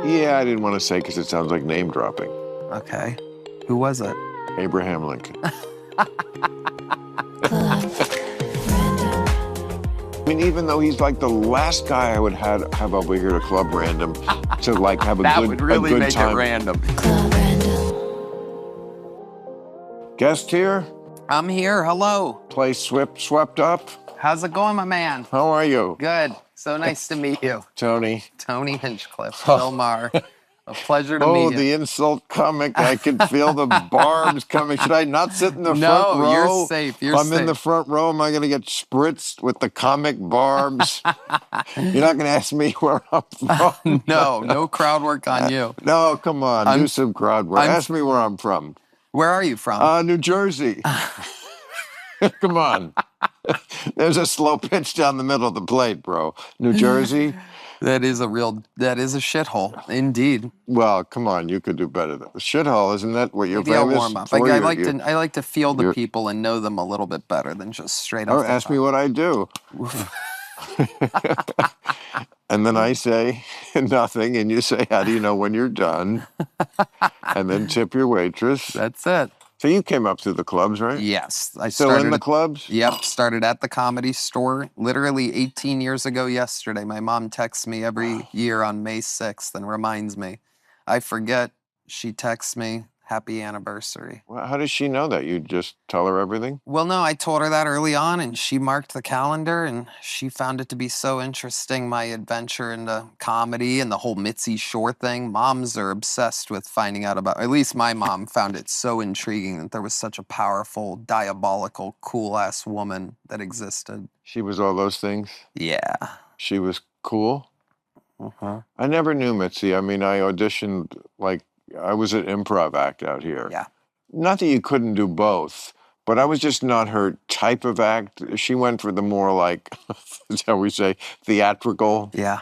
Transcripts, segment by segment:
Yeah, I didn't want to say because it sounds like name dropping. Okay. Who was it? Abraham Lincoln. I mean, even though he's like the last guy I would have over here to Club Random to like have a That good would really a good make time. it random. Guest here? I'm here. Hello. Place swept up? How's it going, my man? How are you? Good. So nice to meet you. Tony. Tony Hinchcliffe, Bill Maher. A pleasure to meet you. Oh, the insult comic. I can feel the barbs coming. Should I not sit in the front row? No, you're safe. You're if I'm safe. in the front row, am I going to get spritzed with the comic barbs? You're not going to ask me where I'm from? No crowd work on you. No, come on. Do some crowd work. Ask me where I'm from. Where are you from? New Jersey. Come on. There's a slow pitch down the middle of the plate, bro. New Jersey. That is a shithole, indeed. Well, come on, you could do better than the shithole, isn't that what you're Maybe I'll famous warm up. for? I like to feel the people and know them a little bit better than just straight up. Ask me what I do. And then I say nothing, and you say, how do you know when you're done? And then tip your waitress. That's it. So you came up through the clubs, right? Yes. I Still in the clubs? Yep. Started at the Comedy Store literally 18 years ago yesterday. My mom texts me every year on May 6th and reminds me. I forget. She texts me, happy anniversary. Well, how does she know that? You just tell her everything? Well, no, I told her that early on, and she marked the calendar, and she found it to be so interesting, my adventure into comedy and the whole Mitzi Shore thing. Moms are obsessed with finding out about, at least my mom found it so intriguing that there was such a powerful, diabolical, cool-ass woman that existed. She was all those things? Yeah. She was cool? Uh-huh. I never knew Mitzi. I mean, I auditioned, like, I was an improv act out here. Yeah. Not that you couldn't do both, but I was just not her type of act. She went for the more like, shall we say, theatrical. Yeah.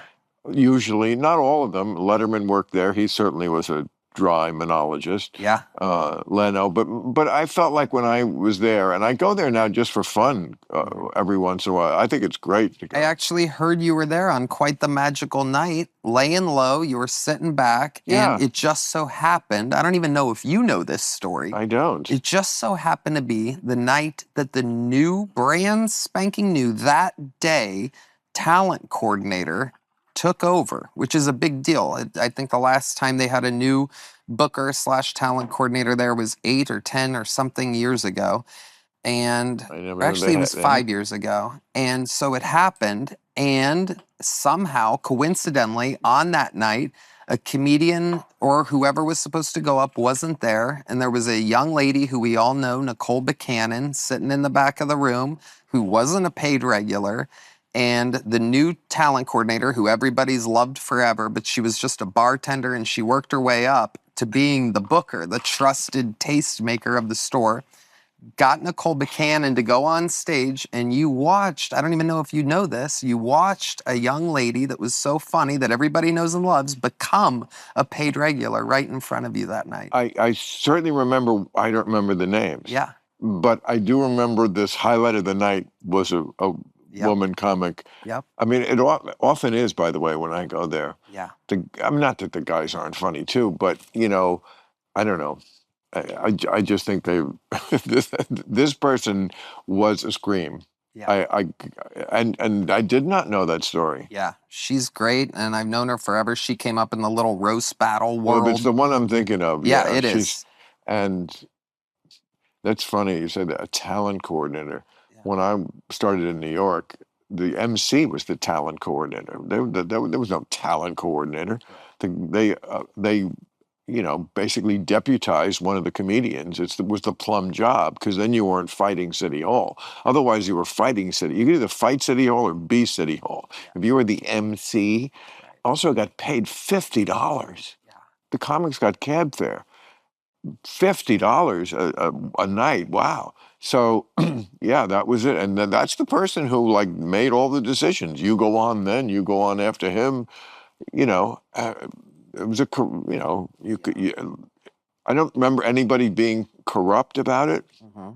Usually, not all of them. Letterman worked there. He certainly was a dry monologist. Yeah. Leno. But I felt like when I was there, and I go there now just for fun every once in a while. I think it's great to go. I actually heard you were there on quite the magical night, laying low. You were sitting back, and it just so happened, I don't even know if you know this story. I don't. It just so happened to be the night that the new, brand spanking new, that day, talent coordinator took over, which is a big deal. I think the last time they had a new booker / talent coordinator there was 8 or 10 or something years ago. And actually it was 5 years ago. And so it happened. And somehow, coincidentally, on that night, a comedian or whoever was supposed to go up wasn't there. And there was a young lady who we all know, Nicole Buchanan, sitting in the back of the room who wasn't a paid regular. And the new talent coordinator, who everybody's loved forever, but she was just a bartender and she worked her way up to being the booker, the trusted tastemaker of the store, got Nicole Buchanan to go on stage, and you watched, I don't even know if you know this, you watched a young lady that was so funny that everybody knows and loves become a paid regular right in front of you that night. I certainly remember, I don't remember the names. Yeah. But I do remember this highlight of the night was a woman comic. Yep. I mean, it often is, by the way, when I go there. Yeah. I'm not that the guys aren't funny too, but you know, I don't know. I just think this person was a scream. Yeah. And I did not know that story. Yeah, she's great, and I've known her forever. She came up in the little roast battle world. Well, it's the one I'm thinking of. Yeah, it is. And that's funny. You said that, a talent coordinator. When I started in New York, the MC was the talent coordinator. There was no talent coordinator. They you know, basically deputized one of the comedians. It was the plum job, because then you weren't fighting City Hall. Otherwise, you were fighting City. You could either fight City Hall or be City Hall. If you were the MC, also got paid $50. The comics got cab fare. $50 a night. Wow. So, yeah, that was it. And then that's the person who, like, made all the decisions. You go on then, you go on after him. You know, it was you know, I don't remember anybody being corrupt about it. Mm-hmm.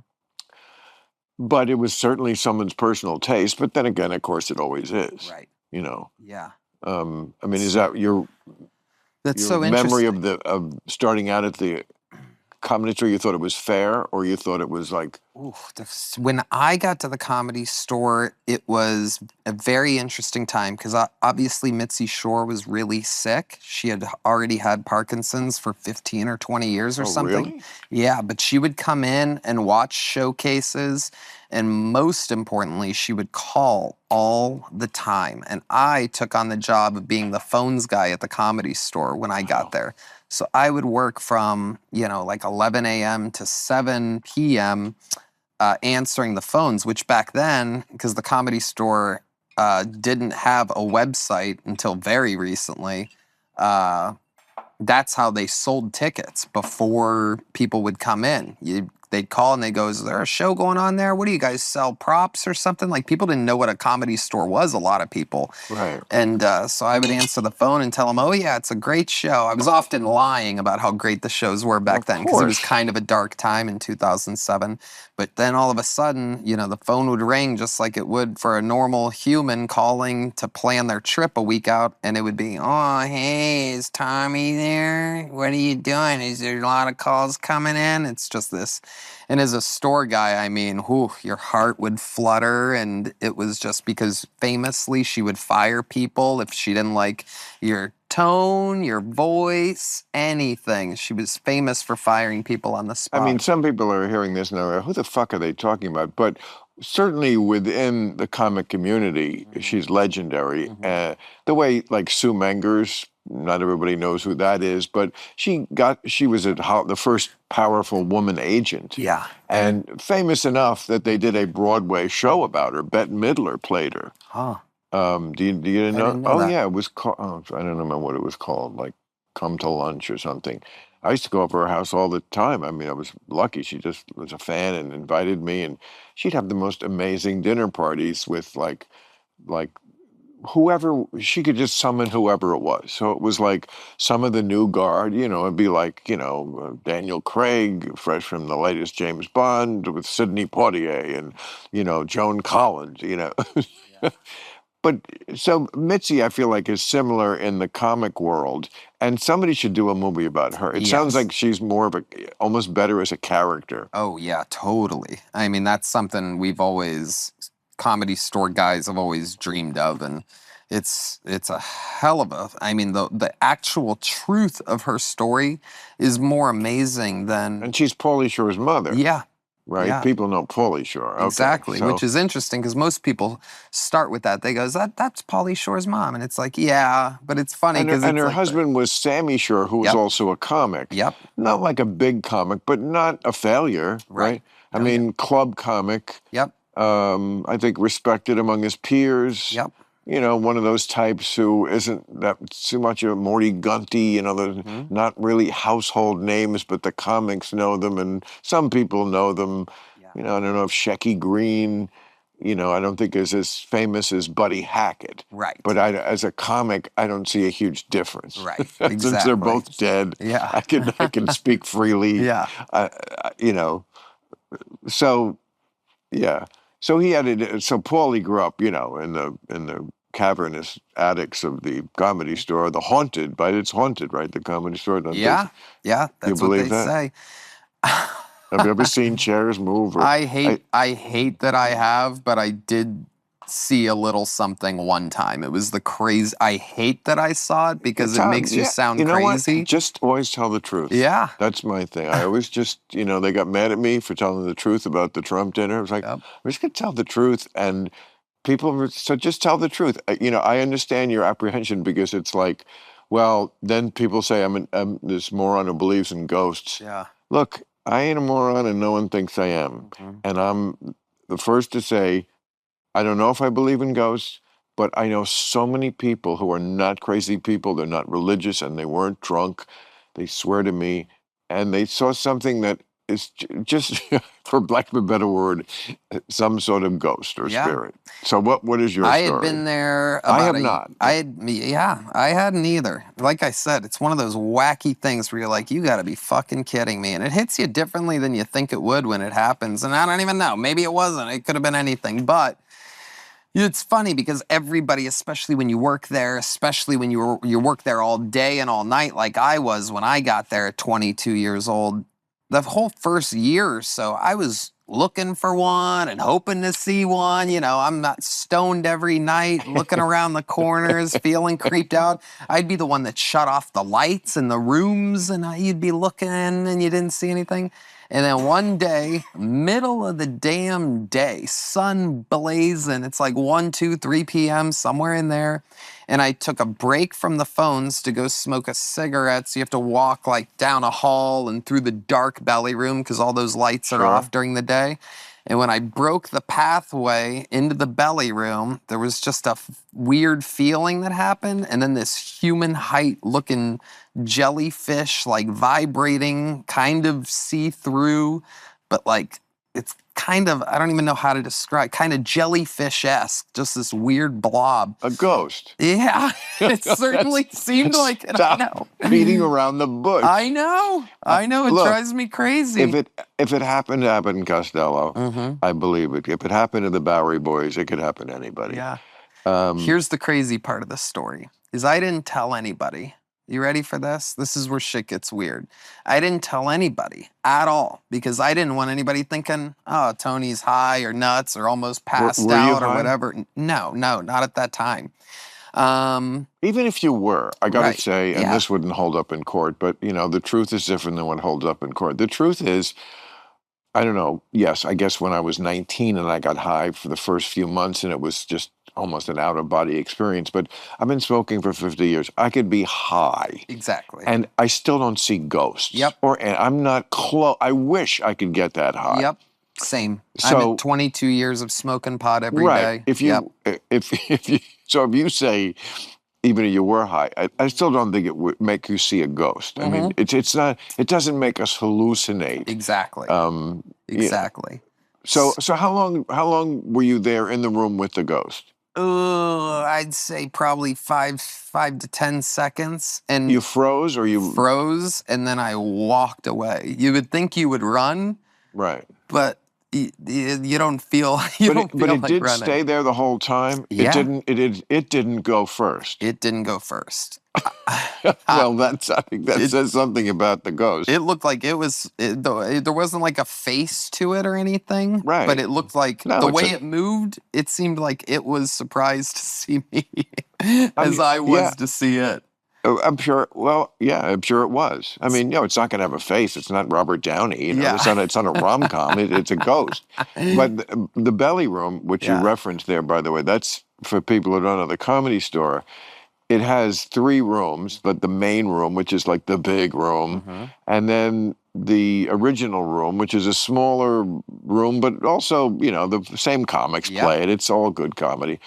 But it was certainly someone's personal taste. But then again, of course, it always is. Right. You know. Yeah. I mean, is that your... That's Your so memory interesting. of starting out at the Comedy Store, you thought it was fair, or you thought it was like, Ooh, when I got to the Comedy Store, it was a very interesting time because obviously Mitzi Shore was really sick. She had already had Parkinson's for 15 or 20 years or oh, something. really? Yeah, but she would come in and watch showcases. And most importantly, she would call all the time. And I took on the job of being the phones guy at the Comedy Store when I got Wow. there. So I would work from, like 11 a.m. to 7 p.m. Answering the phones, which back then, because the Comedy Store didn't have a website until very recently, uh, that's how they sold tickets before people would come in. They'd call and they'd go, "Is there a show going on there? What do you guys sell, props or something?" Like, people didn't know what a Comedy Store was, a lot of people. Right. And so I would answer the phone and tell them, "Oh, yeah, it's a great show." I was often lying about how great the shows were Well, back of then because it was course. kind of a dark time in 2007. But then all of a sudden, the phone would ring just like it would for a normal human calling to plan their trip a week out. And it would be, "Oh, hey, is Tommy there? What are you doing? Is there a lot of calls coming in?" It's just this. And as a store guy, I mean, whew, your heart would flutter. And it was just because famously she would fire people if she didn't like your tone, your voice, anything. She was famous for firing people on the I mean, spot. some people are hearing this and they're, who the fuck are they talking about? But certainly within the comic community, Mhm. she's legendary. Mhm. The way, like Sue Mengers, not everybody knows who that is, but she was the first powerful woman agent, Yeah. and famous enough that they did a Broadway show about her. Bette Midler played her. Huh. Do you I know? didn't know Oh that. yeah, it was called. Oh, I don't remember what it was called. Like Come to Lunch or something. I used to go over her house all the time. I mean, I was lucky. She just was a fan and invited me, and she'd have the most amazing dinner parties with like whoever she could just summon whoever it was. So it was like some of the new guard. It'd be like Daniel Craig, fresh from the latest James Bond, with Sidney Poitier and Joan Collins. Yeah. But so Mitzi, I feel like, is similar in the comic world, and somebody should do a movie about her. It sounds Yes. like she's more of almost better as a character. Oh, yeah, totally. I mean, that's something Comedy Store guys have always dreamed of, and it's a hell of a. I mean, the actual truth of her story is more amazing than. And she's Pauly Shore's mother, Yeah, right? yeah, People know Pauly Shore. Okay, exactly. Which so is interesting because most people start with that. They go, "That's Pauly Shore's mom," and it's like, yeah, but it's funny and her, because and it's her like husband was Sammy Shore, who was yep, also a comic, yep, not like a big comic, but not a failure, right. right? I Oh yeah, mean, club comic. yep, I think respected among his peers. yep. One of those types who isn't that too much of a Morty Gunty, those Hmm. not really household names, but the comics know them and some people know them. Yeah, I don't know if Shecky Green, I don't think is as famous as Buddy Hackett. right, But as a comic, I don't see a huge difference. right, Since they're exactly. both dead, Yeah. I can speak freely. Yeah. Uh, uh, you know, so yeah. So he had it. So Paulie grew up, in the cavernous attics of the Comedy Store, the haunted. But it's haunted, right? The Comedy Store. Don't they? Yeah. Yeah. You That's what believe they that? say. Have you ever seen chairs move? Or I hate I, I hate that I have, but I did see a little something one time. It was the crazy. I hate that I saw it because it makes you Yeah. sound You know what? crazy. Just always tell the truth. Yeah. That's my thing. I always just, they got mad at me for telling the truth about the Trump dinner. I was like, Yep. I'm just gonna tell the truth, and so just tell the truth. I understand your apprehension because it's like, well, then people say I'm this moron who believes in ghosts. Yeah. Look, I ain't a moron, and no one thinks I am. Mhm. And I'm the first to say I don't know if I believe in ghosts, but I know so many people who are not crazy people. They're not religious, and they weren't drunk. They swear to me, and they saw something that is just, for lack of a better word, some sort of ghost or Yeah. spirit. So what is your I had been story? there I about have not. I had, yeah, I hadn't either. Like I said, it's one of those wacky things where you're like, you got to be fucking kidding me. And it hits you differently than you think it would when it happens. And I don't even know. Maybe it wasn't. It could have been anything. But It's funny because everybody, especially when you work there, especially when you work there all day and all night, like I was when I got there at 22 years old, the whole first year or so, I was looking for one and hoping to see one. You know, I'm not stoned every night, looking around the corners, feeling creeped out. I'd be the one that shut off the lights in the rooms, and you'd be looking and you didn't see anything. And then one day, middle of the damn day, sun blazing, it's like 1, 2, 3 p.m., somewhere in there. And I took a break from the phones to go smoke a cigarette. So you have to walk like down a hall and through the dark belly room because all those lights are off Sure. during the day. And when I broke the pathway into the belly room, there was just a weird feeling that happened. And then this human height looking jellyfish, like vibrating, kind of see through, but like it's kind of, I don't even know how to describe, kind of jellyfish-esque, just this weird blob. A ghost. Yeah, it certainly seemed like it. I know. Stop beating around the bush. I know. It Look, drives me crazy. if it happened to happen in Costello, I believe it. If it happened to the Bowery Boys, it could happen to anybody. Yeah. Here's the crazy part of the story, is I didn't tell anybody. You ready for this? This is where shit gets weird. I didn't tell anybody at all because I didn't want anybody thinking, oh, Tony's high or nuts or almost passed were you out or high? whatever. No, not at that time. Even if you were, I got to Right, say, and yeah. this wouldn't hold up in court, but you know, the truth is different than what holds up in court. The truth is, I don't know. Yes, I guess when I was 19 and I got high for the first few months, and it was just almost an out of body experience. But I've been smoking for 50 years. I could be high. Exactly. And I still don't see ghosts. Yep. And I'm not close. I wish I could get that high. Yep. Same. I'm So at 22 years of smoking pot every right. day. If you if you so if you say even if you were high, I still don't think it would make you see a ghost. I mean, it's not. It doesn't make us hallucinate. Exactly. Yeah. Exactly. So how long were you there in the room with the ghost? I'd say probably 5 to 10 seconds, and You froze, or you froze, and then I walked away. You would think you would run, right? but you don't feel you don't But feel it like did running. stay there the whole time. Yeah. It didn't go first. It didn't go first. Well, I think that says something about the ghost. It looked like there wasn't like a face to it or anything, Right. but it looked like No, the it's way a- it moved, it seemed like it was surprised to see me as I was yeah. to see it. I'm sure. Well, yeah, I'm sure it was. I mean, it's not going to have a face. It's not Robert Downey. You know, Yeah. it's not a rom-com. It's a ghost. But the belly room, which you Yeah. referenced there, by the way, that's for people who don't know the Comedy Store. It has 3 rooms, but the main room, which is like the big room, and then the original room, which is a smaller room, but also, you know, the same comics Yep. play it. It's all good comedy.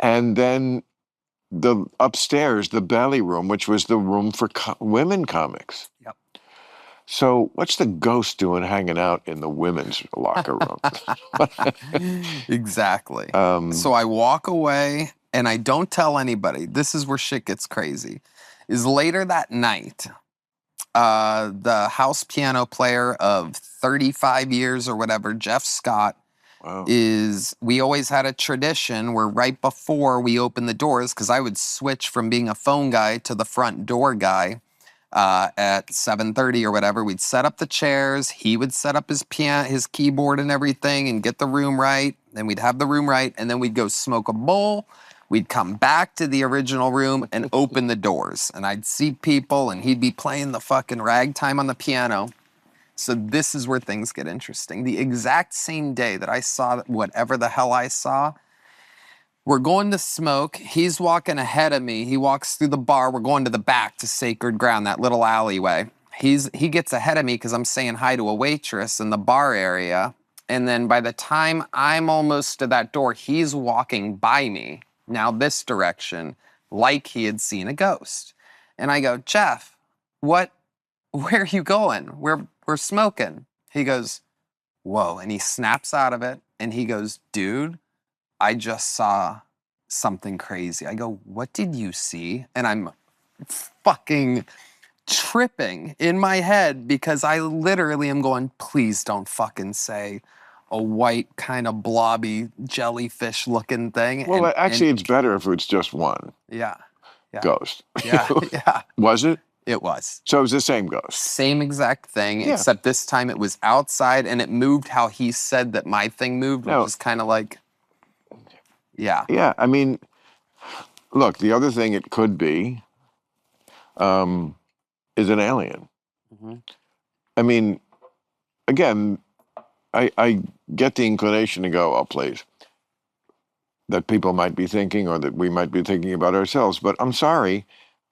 And then the upstairs, the belly room, which was the room for women comics. Yep. So what's the ghost doing hanging out in the women's locker room? Exactly. So I walk away and I don't tell anybody. This is where shit gets crazy. Is later that night, the house piano player of 35 years or whatever, Jeff Scott, Wow. we always had a tradition where right before we opened the doors, because I would switch from being a phone guy to the front door guy at 7:30 or whatever, we'd set up the chairs. He would set up his piano, his keyboard and everything and get the room right. Then we'd have the room right. And then we'd go smoke a bowl. We'd come back to the original room and open the doors. And I'd see people and he'd be playing the fucking ragtime on the piano. So this is where things get interesting. The exact same day that I saw whatever the hell I saw, we're going to smoke. He's walking ahead of me. He walks through the bar. We're going to the back to Sacred Ground, that little alleyway. He gets ahead of me because I'm saying hi to a waitress in the bar area. And then by the time I'm almost to that door, he's walking by me, now this direction, like he had seen a ghost. And I go, Jeff, where are you going? We're smoking. He goes, whoa. And he snaps out of it. And he goes, dude, I just saw something crazy. I go, what did you see? And I'm fucking tripping in my head because I literally am going, please don't fucking say, a white kind of blobby jellyfish looking thing. Well, actually, it's better if it's just one yeah. ghost. Yeah. Yeah. Was it? It was. So it was the same ghost. Same exact thing, Yeah. except this time it was outside and it moved how he said that my thing moved, which is kind of like, yeah. Yeah, I mean, look, the other thing it could be is an alien. Mm-hmm. I mean, again, I get the inclination to go, oh, please, that people might be thinking or that we might be thinking about ourselves. But I'm sorry,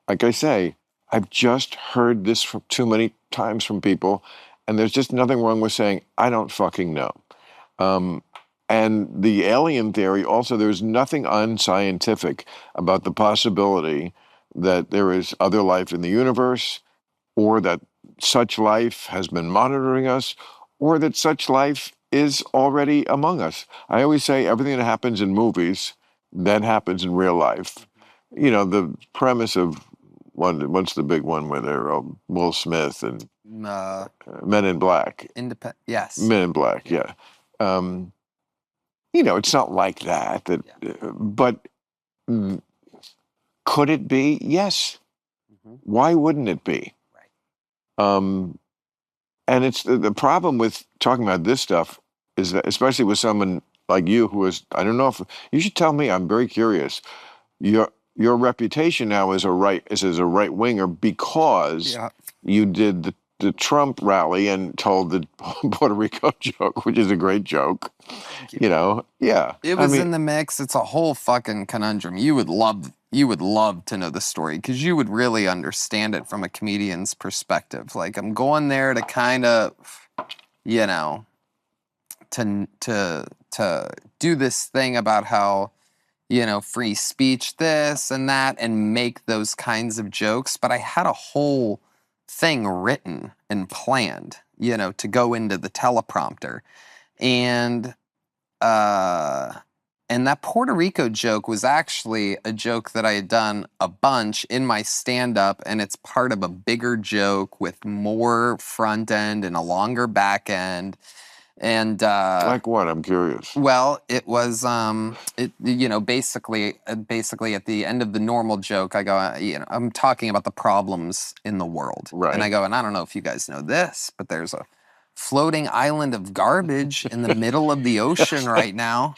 like I say, I've just heard this from too many times from people, and there's just nothing wrong with saying, I don't fucking know. And the alien theory, also, there's nothing unscientific about the possibility that there is other life in the universe, or that such life has been monitoring us, or that such life is already among us. I always say everything that happens in movies then happens in real life. You know, the premise of what's the big one where they're Will Smith and Men in Black. Yes. Men in Black, yeah. You know, it's not like that. But could it be? Yes. Mm-hmm. Why wouldn't it be? Right. And it's the problem with talking about this stuff is that, especially with someone like you who is, I don't know if you should tell me. I'm very curious. Your reputation now is as a right winger because you did the Trump rally and told the Puerto Rico joke, which is a great joke. You know, yeah. It was in the mix. It's a whole fucking conundrum. You would love to know the story because you would really understand it from a comedian's perspective. Like, I'm going there to kind of, you know, to do this thing about how, you know, free speech, this and that, and make those kinds of jokes. But I had a whole thing written and planned, you know, to go into the teleprompter. And that Puerto Rico joke was actually a joke that I had done a bunch in my stand-up, and it's part of a bigger joke with more front end and a longer back end. And like what? I'm curious. Well, it was you know, basically at the end of the normal joke, I go, you know, I'm talking about the problems in the world, right? And I go, and I don't know if you guys know this, but there's a floating island of garbage in the middle of the ocean right now.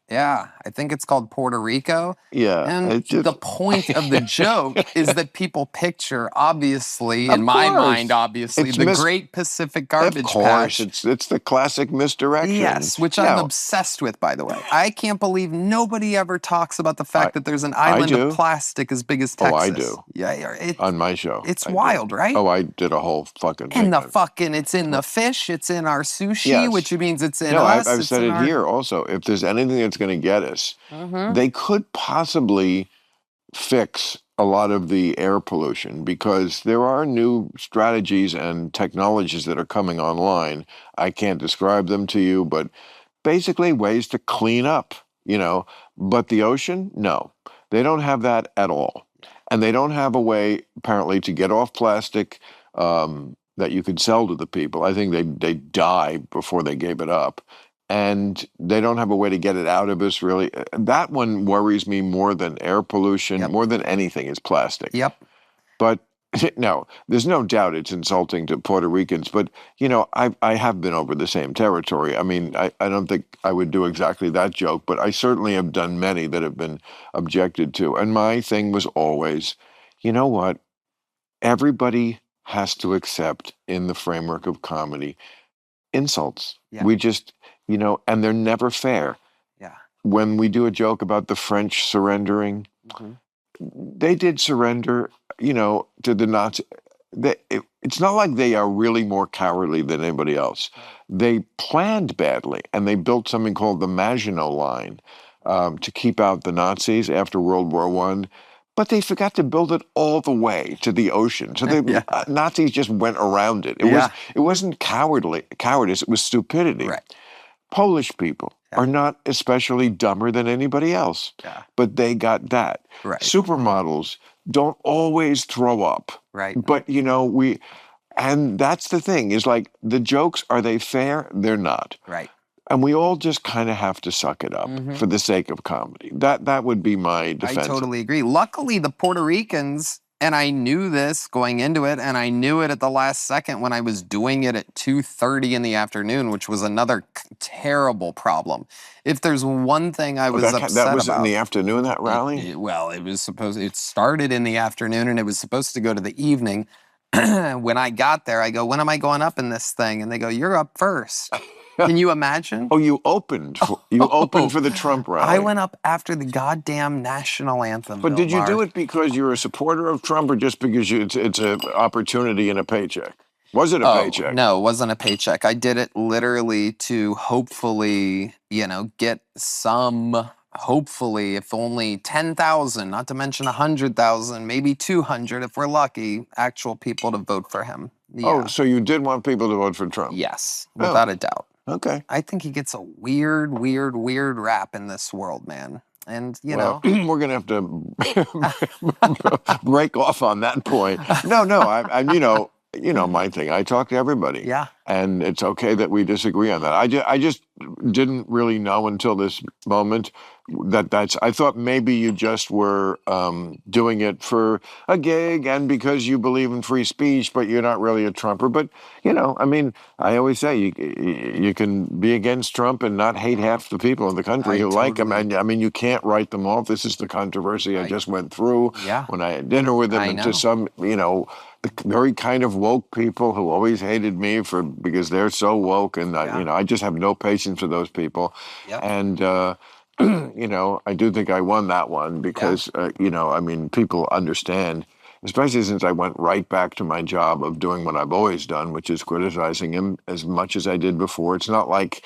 Yeah, I think it's called Puerto Rico. Yeah. And the point of the joke is that people picture, obviously, in my mind, obviously, the Great Pacific Garbage Patch. Of course, it's the classic misdirection. Yes, which I'm obsessed with, by the way. I can't believe nobody ever talks about the fact that there's an island of plastic as big as Texas. Oh, I do. Yeah, on my show. It's wild, right? Oh, I did a whole fucking thing. And it's in the fish, it's in our sushi, which means it's in us. I've said it here also. If there's anything that's going to get us, they could possibly fix a lot of the air pollution because there are new strategies and technologies that are coming online. I can't describe them to you, but basically ways to clean up, you know. But the ocean, no, they don't have that at all. And they don't have a way, apparently, to get off plastic that you could sell to the people. I think they die before they gave it up. And they don't have a way to get it out of us, really. That one worries me more than air pollution, more than anything, is plastic. Yep. But no, there's no doubt it's insulting to Puerto Ricans. But, you know, I have been over the same territory. I mean, I don't think I would do exactly that joke, but I certainly have done many that have been objected to. And my thing was always, you know what? Everybody has to accept, in the framework of comedy, insults. Yeah. We just, you know, and they're never fair. Yeah. When we do a joke about the French surrendering, they did surrender, you know, to the Nazis. It's not like they are really more cowardly than anybody else. They planned badly, and they built something called the Maginot Line to keep out the Nazis after World War I. But they forgot to build it all the way to the ocean. So the Nazis just went around it. It wasn't cowardice, it was stupidity. Right. Polish people are not especially dumber than anybody else, but they got that. Right. Supermodels don't always throw up. Right. But, you know, And that's the thing, is like the jokes, are they fair? They're not. Right. And we all just kind of have to suck it up for the sake of comedy. That would be my I defense. totally agree. Luckily, the Puerto Ricans, and I knew this going into it, and I knew it at the last second when I was doing it at 2:30 in the afternoon, which was another terrible problem. If there's one thing I was that upset was about, in the afternoon, that rally? well, it started in the afternoon and it was supposed to go to the evening. When I got there, I go, when am I going up in this thing? And they go, you're up first. Can you imagine? Oh, you opened for the Trump rally. I went up after the goddamn national anthem. But did you do Mark. it because you're a supporter of Trump, or just because it's an opportunity and a paycheck? Was it a paycheck? No, it wasn't a paycheck. I did it literally to hopefully, get some, hopefully, if only 10,000, not to mention 100,000, maybe 200 if we're lucky, actual people to vote for him. Yeah. Oh, so you did want people to vote for Trump? Yes, without a doubt. Okay. I think he gets a weird rap in this world, man. And, Well, we're going to have to break off on that point. No, I'm my thing. I talk to everybody. Yeah. And it's okay that we disagree on that. I just didn't really know until this moment I thought maybe you just were doing it for a gig and because you believe in free speech, but you're not really a Trumper. But, I always say you can be against Trump and not hate half the people in the country who like him. And you can't write them off. This is the controversy I just went through when I had dinner with him, and to some, the very kind of woke people who always hated me because they're so woke, and I just have no patience for those people. Yep. And I do think I won that one because people understand, especially since I went right back to my job of doing what I've always done, which is criticizing him as much as I did before. It's not like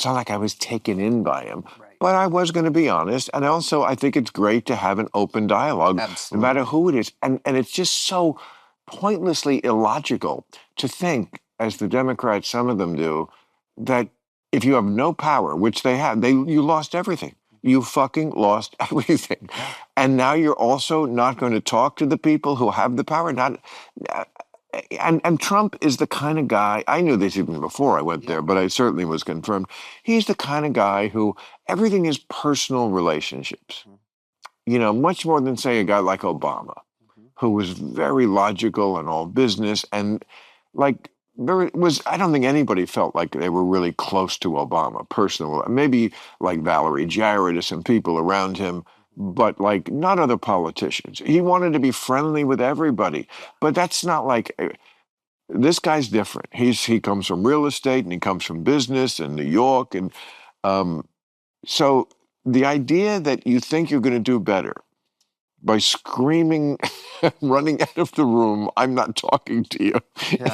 I was taken in by him. But I was going to be honest. And also, I think it's great to have an open dialogue, no matter who it is. And it's just so pointlessly illogical to think, as the Democrats, some of them do, that if you have no power, which they have, you lost everything. You fucking lost everything. And now you're also not going to talk to the people who have the power. And Trump is the kind of guy, I knew this even before I went there, but I certainly was confirmed. He's the kind of guy who everything is personal relationships. Much more than, say, a guy like Obama, who was very logical and all business, and I don't think anybody felt like they were really close to Obama, personal. Maybe like Valerie Jarrett or some people around him, but like not other politicians. He wanted to be friendly with everybody, but that's not like this guy's different. He comes from real estate and he comes from business in New York, and so the idea that you think you're going to do better by screaming, running out of the room, I'm not talking to you,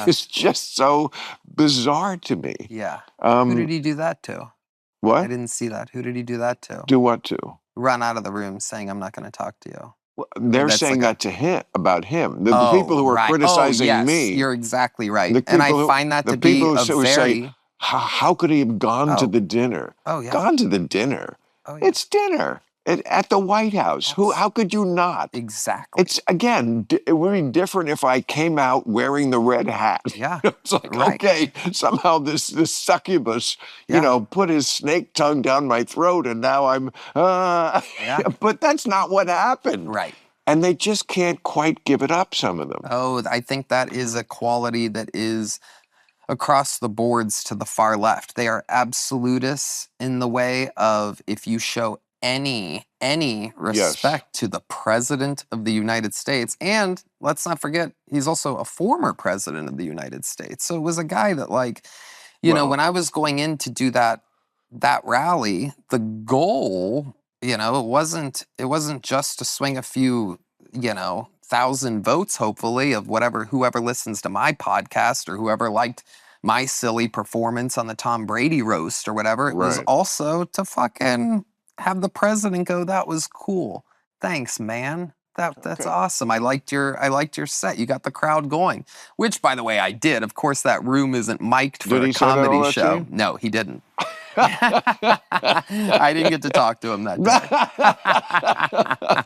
is just so bizarre to me. Yeah. Who did he do that to? What? I didn't see that. Who did he do that to? Do what to? Run out of the room saying, I'm not going to talk to you. Well, they're saying that to him, about him. The people who are criticizing me. You're exactly right. And I find that to be a very... How could he have gone to the dinner? Oh, yeah. Gone to the dinner? Oh, yeah. It's dinner. At the White House. How could you not? Exactly. It's, again, it would be different if I came out wearing the red hat. Yeah. It's like, okay, somehow this succubus, put his snake tongue down my throat, and now I'm, but that's not what happened. Right. And they just can't quite give it up, some of them. Oh, I think that is a quality that is across the boards to the far left. They are absolutists in the way of, if you show any respect to the President of the United States, and let's not forget, he's also a former President of the United States. So it was a guy that, like, when I was going in to do that rally, the goal, it wasn't just to swing a few, 1,000 votes, hopefully, of whoever listens to my podcast or whoever liked my silly performance on the Tom Brady roast or whatever. It was also to fucking have the president go, that was cool. Thanks, man. That's awesome. I liked your set. You got the crowd going. Which, by the way, I did. Of course, that room isn't mic'd for a comedy show. No, he didn't. I didn't get to talk to him that day.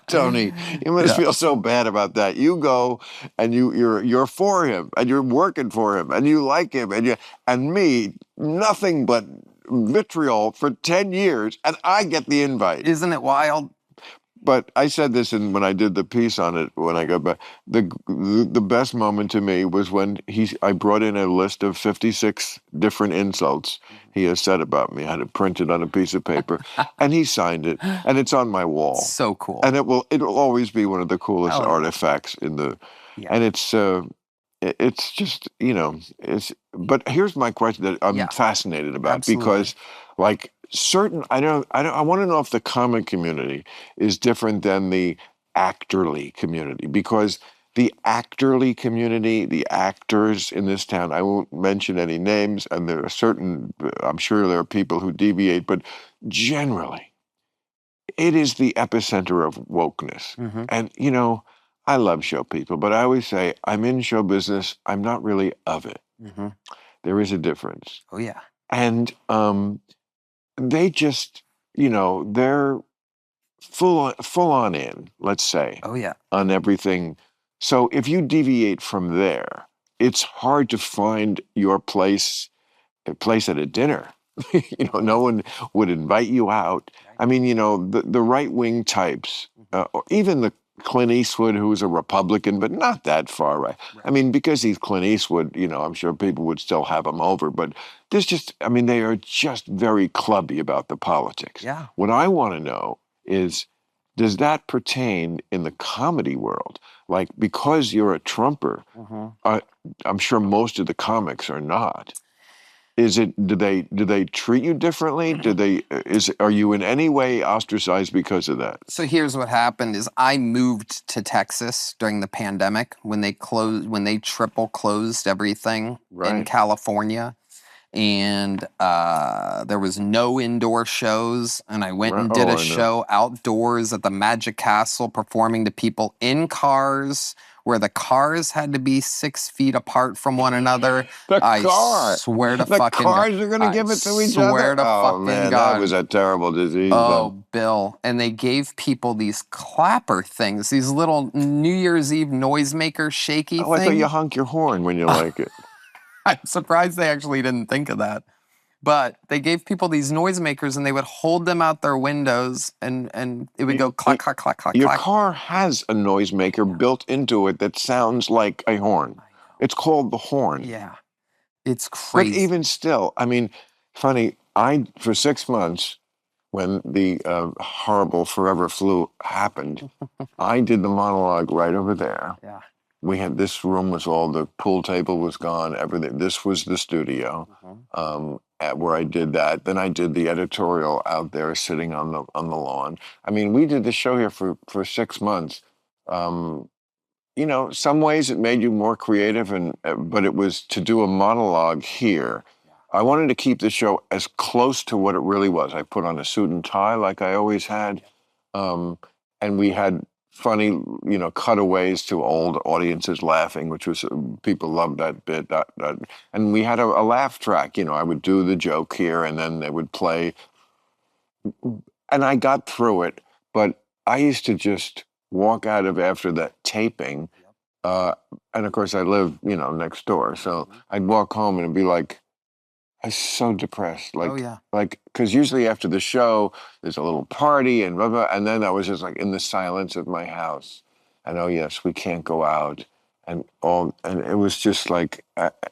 Tony, you must feel so bad about that. You go and you're for him and you're working for him and you like him and me, nothing but vitriol for 10 years and I get the invite. Isn't it wild? But I said this when I did the piece on it when I got back. The best moment to me was when I brought in a list of 56 different insults he has said about me. I had it printed on a piece of paper, and he signed it, and it's on my wall. So cool. And it'll always be one of the coolest artifacts in the. Yeah. And it's just But here's my question that I'm fascinated about because, like. I want to know if the comic community is different than the actorly community because the actorly community, the actors in this town, I won't mention any names, and there are I'm sure there are people who deviate, but generally, it is the epicenter of wokeness. Mm-hmm. And, I love show people, but I always say, I'm in show business, I'm not really of it. Mm-hmm. There is a difference. Oh, yeah. And, they just, they're full on in, let's say. Oh, yeah. On everything. So if you deviate from there, it's hard to find your place at a dinner. No one would invite you out. I mean, the right-wing types, or even the Clint Eastwood, who's a Republican, but not that far right. I mean, because he's Clint Eastwood, I'm sure people would still have him over, but they are just very clubby about the politics. Yeah. What I want to know is, does that pertain in the comedy world? Like, because you're a Trumper, I'm sure most of the comics are not. Do they treat you differently? Are you in any way ostracized because of that? So here's what happened is I moved to Texas during the pandemic when they triple closed everything in California. And there was no indoor shows, and I went and did a show outdoors at the Magic Castle, performing to people in cars where the cars had to be 6 feet apart from one another. I swear to fucking God. The cars are going to give it to each other? Swear to fucking man, God. That was a terrible disease. Oh, Bill. And they gave people these clapper things, these little New Year's Eve noisemaker shaky things. I thought you honk your horn when you like it. I'm surprised they actually didn't think of that. But they gave people these noisemakers and they would hold them out their windows and it would go clack, clack, clack, clack, Your clack. car has a noisemaker built into it that sounds like a horn. It's called the horn. Yeah. It's crazy. But even still, funny, for 6 months, when the horrible forever flu happened, I did the monologue right over there. Yeah. We had this room the pool table was gone, everything. This was the studio where I did that. Then I did the editorial out there sitting on the lawn. We did the show here for 6 months. Some ways it made you more creative, but it was to do a monologue here. I wanted to keep the show as close to what it really was. I put on a suit and tie like I always had, and we had funny, cutaways to old audiences laughing, which was people loved that bit. And we had a laugh track. I would do the joke here, and then they would play, and I got through it. But I used to just walk out of after that taping, and of course I live, next door, so I'd walk home and it'd be like, I was so depressed. Because usually after the show, there's a little party and blah, blah, and then I was just like in the silence of my house. And oh yes, we can't go out. And it was just like,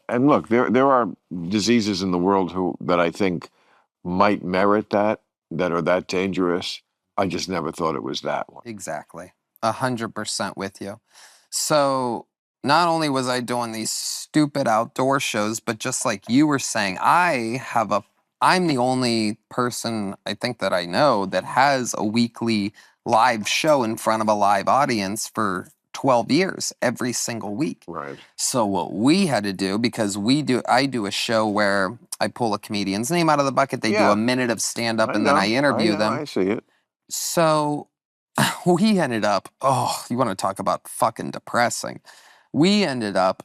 and look, there are diseases in the world that I think might merit that are that dangerous. I just never thought it was that one. Exactly. 100% with you. So not only was I doing these stupid outdoor shows, but just like you were saying, I'm the only person I think that I know that has a weekly live show in front of a live audience for 12 years, every single week. Right. So what we had to do, because I do a show where I pull a comedian's name out of the bucket, they do a minute of stand-up, and then I interview them. I see it. So we ended up, you want to talk about fucking depressing. We ended up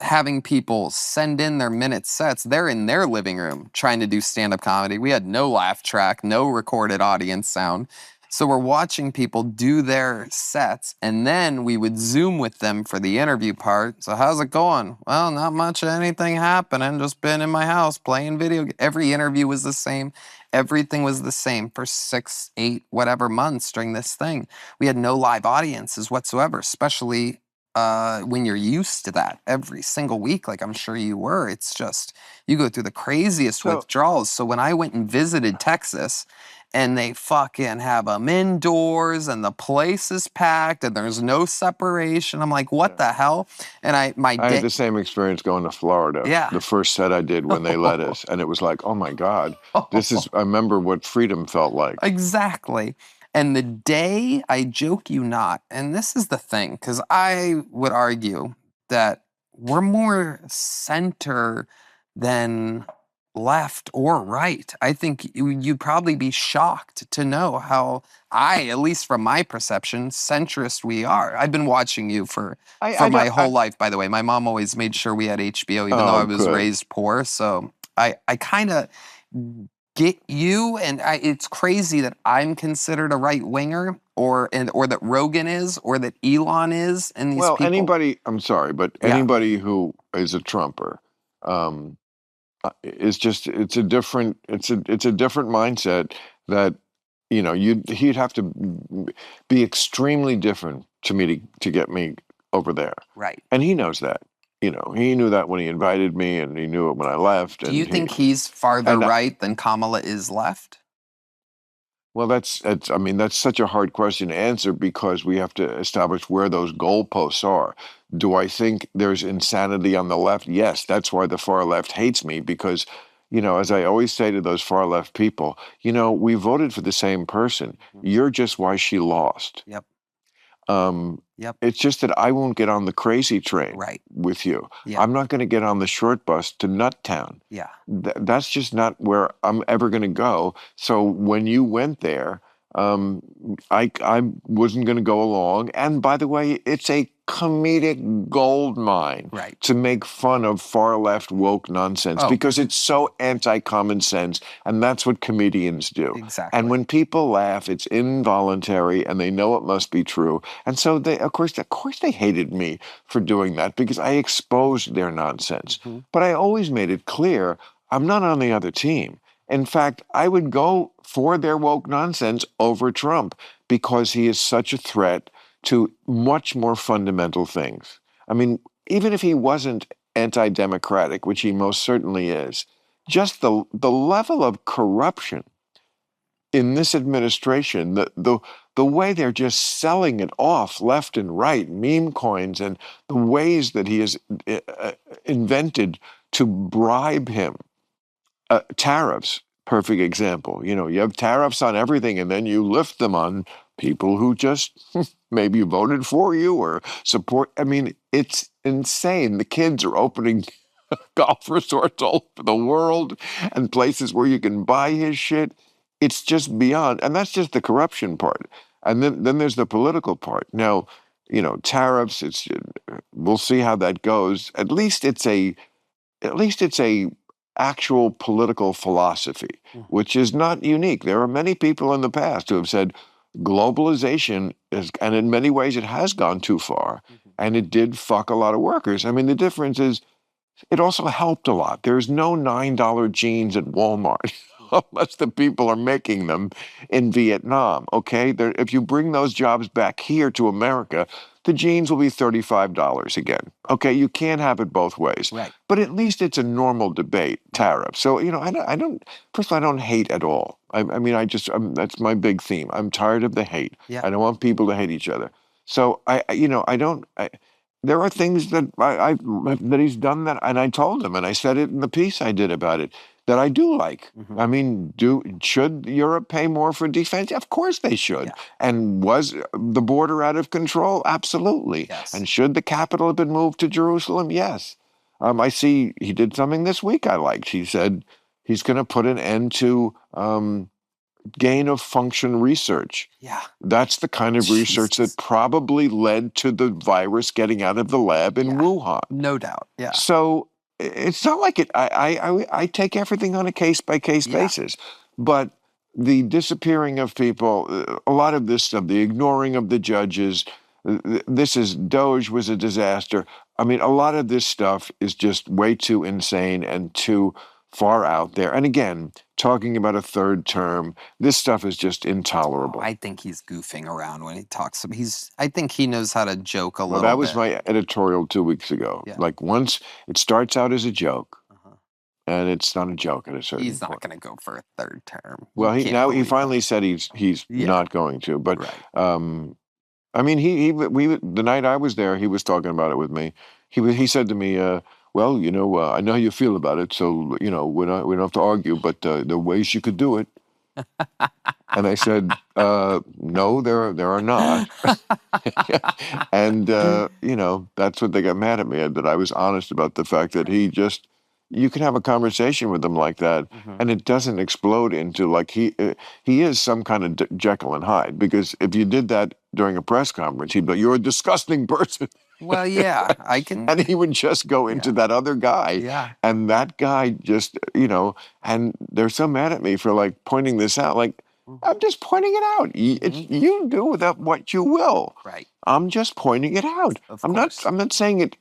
having people send in their minute sets. They're in their living room trying to do stand-up comedy. We had no laugh track, no recorded audience sound. So we're watching people do their sets, and then we would Zoom with them for the interview part. So how's it going? Well, not much of anything happening. Just been in my house playing video. Every interview was the same. Everything was the same for 6, 8, whatever months during this thing. We had no live audiences whatsoever, especially when you're used to that every single week, like I'm sure you were. It's just, you go through the craziest So withdrawals. So when I went and visited Texas and they fucking have them indoors and the place is packed and there's no separation, I'm like, what yeah. the hell? And my I had day, the same experience going to Florida. yeah. The first set I did when they let us, and it was like, oh my God, I remember what freedom felt like. Exactly. And the day, I joke you not, and this is the thing, because I would argue that we're more center than left or right. I think you'd probably be shocked to know how at least from my perception, centrist we are. I've been watching you for I my don't, whole life, by the way. My mom always made sure we had HBO, even though I oh, was good. raised poor. So I kind of get you, and it's crazy that I'm considered a right winger, or that Rogan is, or that Elon is, and these Well, people. I'm sorry, but Yeah, anybody who is a Trumper, um, is just, it's a different mindset that, he'd have to be extremely different to me to get me over there. right. And he knows that. He knew that when he invited me, and he knew it when I left, Do you and think he's farther and right than Kamala is left? well, I mean, that's such a hard question to answer because we have to establish where those goalposts are. Do I think there's insanity on the left? Yes, that's why the far left hates me because, as I always say to those far left people, we voted for the same person. Mhm. You're just why she lost. Yep. Um, Yep. it's just that I won't get on the crazy train Right. with you. Yeah. I'm not going to get on the short bus to Nuttown. Yeah. That's just not where I'm ever going to go. So when you went there, um, I wasn't going to go along. And by the way, it's a comedic gold mine Right. to make fun of far left woke nonsense Oh, because it's so anti-common sense, and that's what comedians do. And exactly. when people laugh, it's involuntary, and they know it must be true. And so of course, they hated me for doing that because I exposed their nonsense. Hmm. But I always made it clear I'm not on the other team. In fact, I would go for their woke nonsense over Trump because he is such a threat to much more fundamental things. I mean, even if he wasn't anti-democratic, which he most certainly is, just the level of corruption in this administration, the way they're just selling it off left and right, meme coins, and the ways that he has invented to bribe him. Tariffs, perfect example. You have tariffs on everything, and then you lift them on people who just maybe voted for you or support. I mean, it's insane. The kids are opening golf resorts all over the world and places where you can buy his shit. It's just beyond, and that's just the corruption part. And then there's the political part. Now, tariffs. We'll see how that goes. At least it's a actual political philosophy, Mhm. which is not unique. There are many people in the past who have said globalization is, and in many ways it has gone too far, Mhm. and it did fuck a lot of workers. I mean, the difference is it also helped a lot. There's no $9 jeans at Walmart unless the people are making them in Vietnam. Okay, if you bring those jobs back here to America, the jeans will be $35 again. Okay, you can't have it both ways. Right. But at least it's a normal debate, Right. tariff. So I don't. First of all, I don't hate at all. I mean, that's my big theme. I'm tired of the hate. Yeah. I don't want people to hate each other. So I don't. There are things that he's done that, and I told him, and I said it in the piece I did about it, that I do like. Hmm. I mean, should Europe pay more for defense? Of course they should. Yeah. And was the border out of control? Absolutely. Yes. And should the capital have been moved to Jerusalem? Yes. I see he did something this week I liked. He said he's going to put an end to gain of function research. Yeah. That's the kind of research Jesus. that probably led to the virus getting out of the lab in Yeah. Wuhan. No doubt. Yeah. So it's not like it. I take everything on a case by case Yeah. basis, but the disappearing of people, a lot of this stuff, the ignoring of the judges, this is Doge was a disaster. I mean, a lot of this stuff is just way too insane and too far out there. And again, talking about a third term, this stuff is just Oh, intolerable. I think he's goofing around when he talks. I think he knows how to joke a Well, little that was bit. my editorial 2 weeks ago. Yeah. Like once it starts out as a joke, Uh-huh. and it's not a joke at a certain He's not point. going to go for a third term. Well, You can't he believe finally that. said he's Yeah. not going to. But Right. I mean, the night I was there, he was talking about it with me. He said to me, "Well, I know how you feel about it, so we don't have to argue, but there are ways you could do it." And I said, "No, there are not." And that's what they got mad at me at, that I was honest about the fact that you can have a conversation with him like that, Mhm. and it doesn't explode into like he is some kind of Jekyll and Hyde. Because if you did that during a press conference, he'd be like, "You're a disgusting person." Well, yeah, I can. And he would just go into Yeah. that other guy, Yeah. and that guy just and they're so mad at me for like pointing this out. Like, I'm just pointing it out. You do with that what you will. Right. I'm just pointing it out. Of I'm course. not saying it.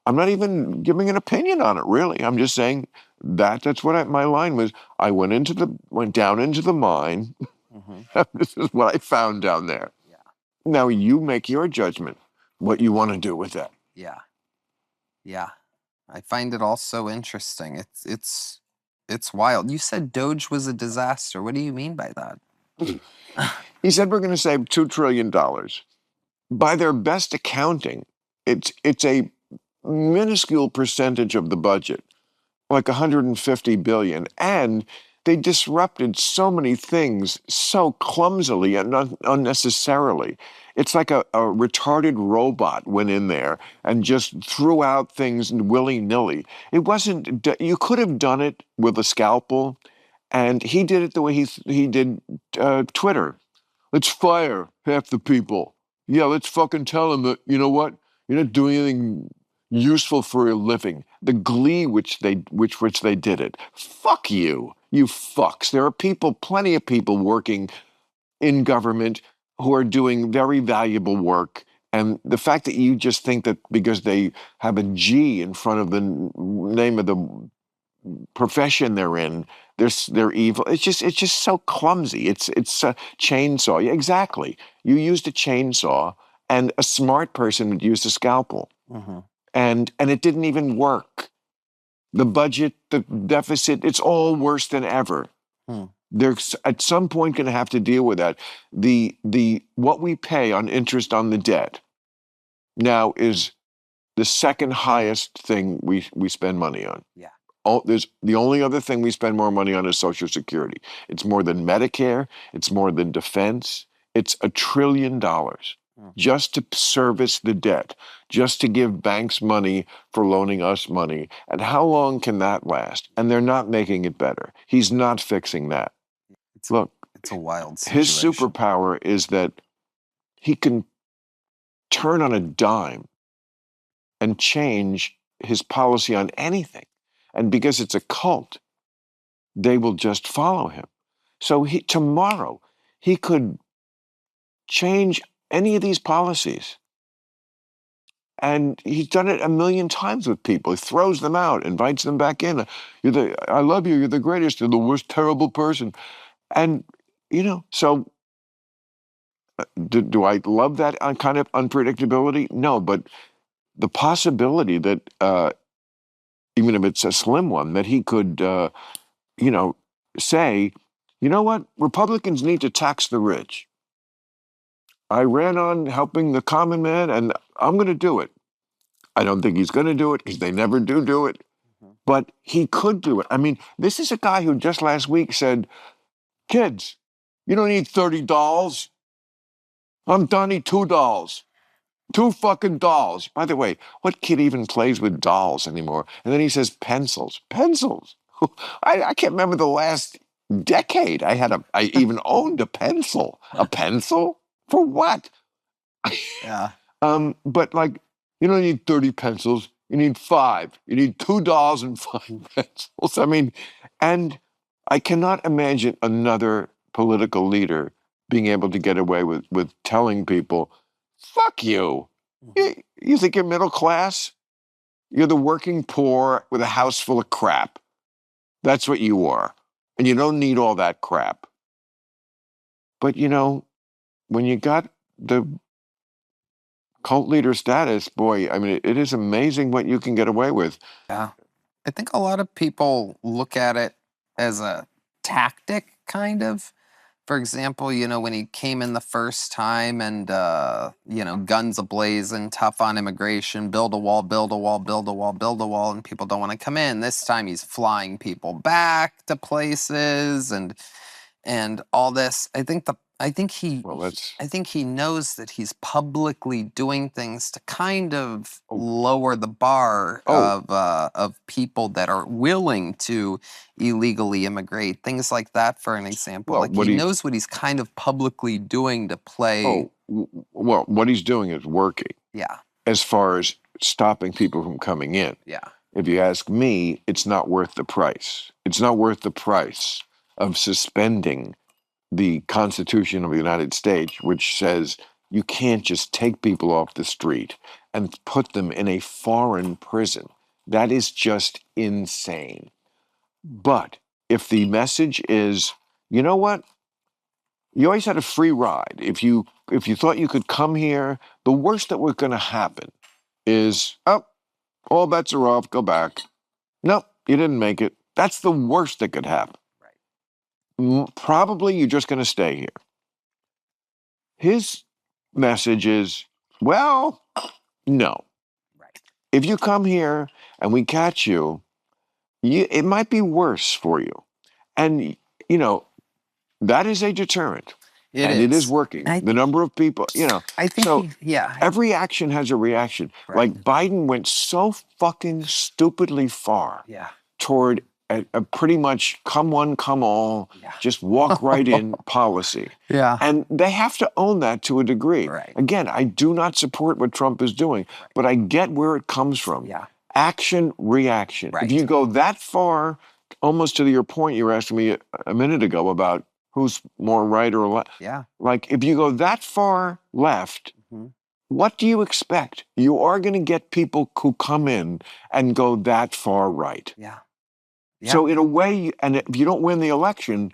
I'm not even giving an opinion on it, really. I'm just saying that's what my line was. I went down into the mine. This is what I found down there. Yeah. Now you make your judgment what you want to do with that. Yeah. Yeah. I find it all so interesting. It's wild. You said Doge was a disaster. What do you mean by that? He said we're going to save $2 trillion. By their best accounting, it's a minuscule percentage of the budget, like 150 billion, and they disrupted so many things so clumsily and unnecessarily. It's like a retarded robot went in there and just threw out things willy-nilly. It wasn't. You could have done it with a scalpel, and he did it the way he did Twitter. Let's fire half the people. Yeah, let's fucking tell them that, you know what? You're not doing anything useful for a living. The glee which they did it. Fuck you, you fucks. There are plenty of people working in government who are doing very valuable work. And the fact that you just think that because they have a G in front of the name of the profession they're in, they're evil. It's just so clumsy. It's a chainsaw. Yeah, exactly. You used a chainsaw, and a smart person would use a scalpel, and it didn't even work. The budget, the deficit, it's all worse than ever. They're at some point going to have to deal with that. The what we pay on interest on the debt now is the second highest thing we spend money on. Yeah. There's the only other thing we spend more money on is Social Security. It's more than Medicare. It's more than defense. It's $1 trillion just to service the debt, just to give banks money for loaning us money. And how long can that last? And they're not making it better. He's not fixing that. Look, it's a wild situation. His superpower is that he can turn on a dime and change his policy on anything. And because it's a cult, they will just follow him. So tomorrow, he could change any of these policies. And he's done it a million times with people. He throws them out, invites them back in. I love you. You're the greatest. You're the worst terrible person. And, so do I love that kind of unpredictability? No, but the possibility that, even if it's a slim one, that he could, say, you know what? Republicans need to tax the rich. I ran on helping the common man, and I'm going to do it. I don't think he's going to do it because they never do it. But he could do it. I mean, this is a guy who just last week said, kids, you don't need $30. I'm done. Need $2. Two fucking dolls. By the way, what kid even plays with dolls anymore? And then he says pencils. Pencils. I can't remember the last decade. I even owned a pencil. A pencil? For what? Yeah. But like, you don't need 30 pencils. You need 5. You need $2.05 pencils. I mean, and I cannot imagine another political leader being able to get away with telling people, fuck you. You think you're middle class? You're the working poor with a house full of crap. That's what you are. And you don't need all that crap. But when you got the cult leader status, boy, I mean, it is amazing what you can get away with. Yeah. I think a lot of people look at it as a tactic, kind of. For example, when he came in the first time and, guns ablazing, tough on immigration, build a wall, build a wall, build a wall, build a wall, and people don't want to come in. This time he's flying people back to places and all this. Well, that's I think he knows that he's publicly doing things to kind of oh, lower the bar oh of people that are willing to illegally immigrate, things like that. For an example, well, like he knows what he's kind of publicly doing to play. well, what he's doing is working Yeah, as far as stopping people from coming in. yeah, If you ask me, it's not worth the price. It's not worth the price of suspending the Constitution of the United States, which says you can't just take people off the street and put them in a foreign prison. That is just insane. But if the message is, you know what? You always had a free ride. If you thought you could come here, the worst that was going to happen is, oh, all bets are off, go back. No, you didn't make it. That's the worst that could happen. Probably you're just going to stay here. His message is, well, no. right. If you come here and we catch you, it might be worse for you. And, you know, that is a deterrent. It And it is is. working. I The number of people, I think so yeah, every action has a reaction. right. Like Biden went so fucking stupidly far Yeah, toward a pretty much come one, come all, yeah, just walk right in policy. yeah, And they have to own that to a degree. right. Again, I do not support what Trump is doing, but I get where it comes from. Yeah, Action, reaction. right. If you go that far, almost to your point you were asking me a minute ago about who's more right or left. Yeah. Like, if you go that far left, Mm-hmm. what do you expect? You are going to get people who come in and go that far right. Yeah. So in a way, and if you don't win the election,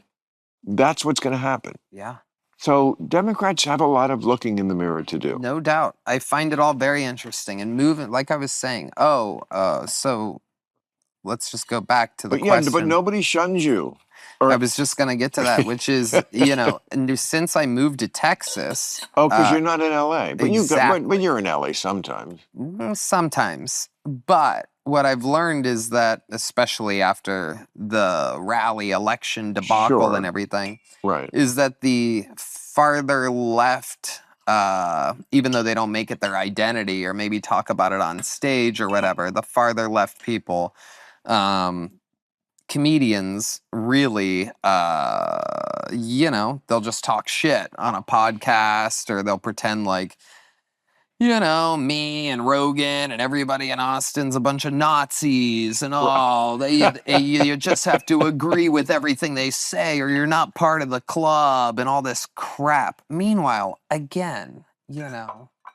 that's what's going to happen. Yeah. So Democrats have a lot of looking in the mirror to do. No doubt. I find it all very interesting and moving. Like I was saying, so let's just go back to the But yeah, question. but nobody shuns you. I was just going to get to that, which is, and since I moved to Texas. Oh, because you're not in LA. But exactly. but you're in LA sometimes. Sometimes. But what I've learned is that, especially after the rally election debacle and everything, right, is that the farther left, even though they don't make it their identity or maybe talk about it on stage or whatever, the farther left people, comedians really, they'll just talk shit on a podcast or they'll pretend like, me and Rogan and everybody in Austin's a bunch of Nazis and all. You just have to agree with everything they say or you're not part of the club and all this crap. Meanwhile, again,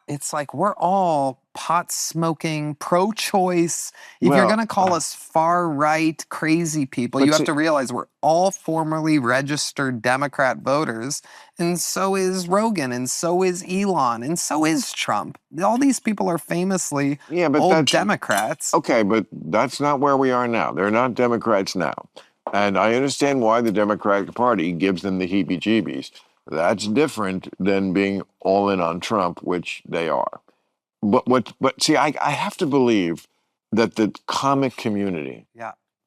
it's like we're all pot-smoking, pro-choice. If you're going to call us far-right crazy people, you have to realize we're all formerly registered Democrat voters, and so is Rogan, and so is Elon, and so is Trump. All these people are famously old Democrats. Okay, but that's not where we are now. They're not Democrats now. And I understand why the Democratic Party gives them the heebie-jeebies. That's different than being all in on Trump, which they are. But see, I have to believe that the comic community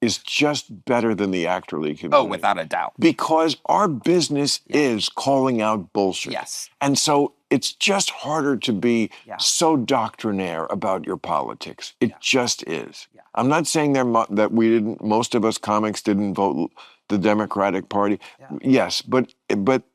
is just better than the actor league community. Oh, without a doubt. Because our business is calling out bullshit. Yes. And so it's just harder to be so doctrinaire about your politics. It just is. I'm not saying that most of us comics didn't vote the Democratic Party. Yeah. Yes, but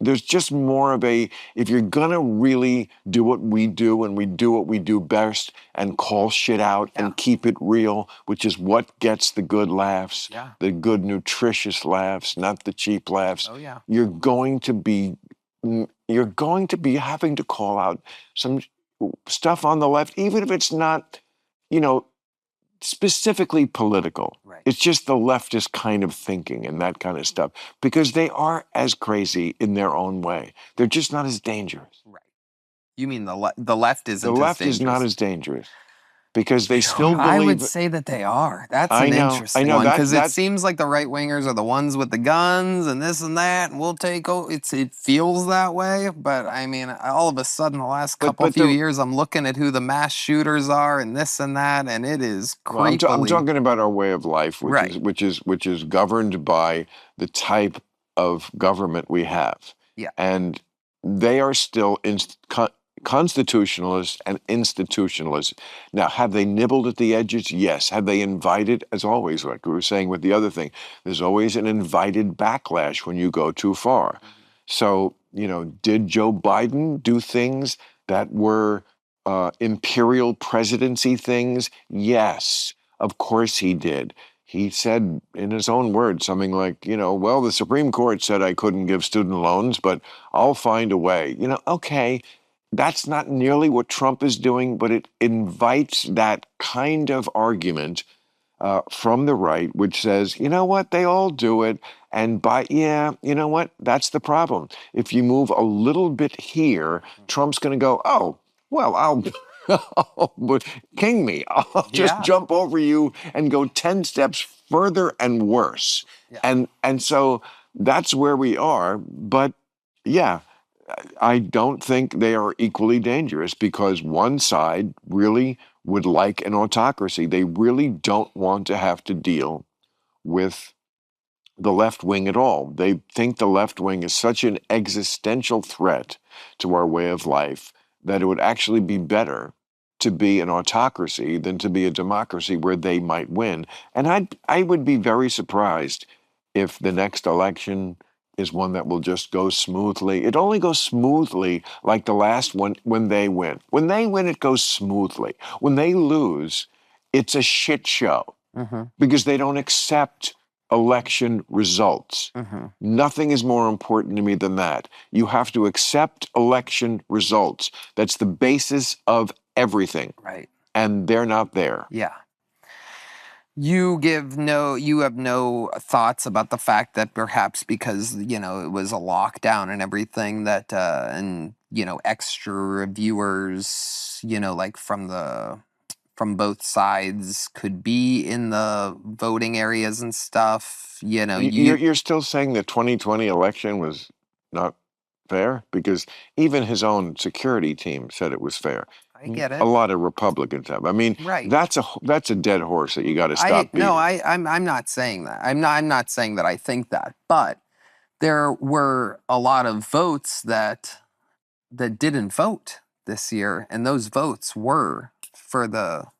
there's just more of a, if you're gonna really do what we do and we do what we do best and call shit out and keep it real, which is what gets the good laughs, the good nutritious laughs, not the cheap laughs. Oh yeah. You're going to be having to call out some stuff on the left, even if it's not, you know, specifically political. Right. It's just the leftist kind of thinking and that kind of stuff, because they are as crazy in their own way. They're just not as dangerous. Right. You mean the left isn't The as left dangerous? is not as dangerous because they still believe. I would say that they are. That's I an know interesting one, because it that seems like the right wingers are the ones with the guns and this and that, and we'll take over. It feels that way, but I mean, all of a sudden, the last few years, I'm looking at who the mass shooters are and this and that, and it is creepily. Well, I'm talking about our way of life, which is governed by the type of government we have. Yeah. And they are still constitutionalists and institutionalists. Now, have they nibbled at the edges? Yes. Have they invited, as always, like we were saying with the other thing, there's always an invited backlash when you go too far. Mm-hmm. So, you know, did Joe Biden do things that were imperial presidency things? Yes, of course he did. He said in his own words something like, you know, well, the Supreme Court said I couldn't give student loans, but I'll find a way. You know, okay, that's not nearly what Trump is doing, but it invites that kind of argument from the right, which says, you know what, they all do it. And you know what, that's the problem. If you move a little bit here, Trump's going to go, oh, well, I'll king me. I'll just jump over you and go 10 steps further and worse. Yeah. And so that's where we are. But yeah, I don't think they are equally dangerous, because one side really would like an autocracy. They really don't want to have to deal with the left wing at all. They think the left wing is such an existential threat to our way of life that it would actually be better to be an autocracy than to be a democracy where they might win. And I would be very surprised if the next election is one that will just go smoothly. It only goes smoothly like the last one when they win. When they win, it goes smoothly. When they lose, it's a shit show, because they don't accept election results. Nothing is more important to me than that. You have to accept election results. That's the basis of everything. Right. And they're not there. Yeah. You have no thoughts about the fact that perhaps because, you know, it was a lockdown and everything, that and, you know, extra reviewers, you know, like from both sides could be in the voting areas and stuff, you know. You're still saying the 2020 election was not fair? Because even his own security team said it was fair. I get it. A lot of Republicans have. I mean, that's a dead horse that you got to stop beating. No, I'm not saying that. I'm not saying that I think that. But there were a lot of votes that didn't vote this year, and those votes were for the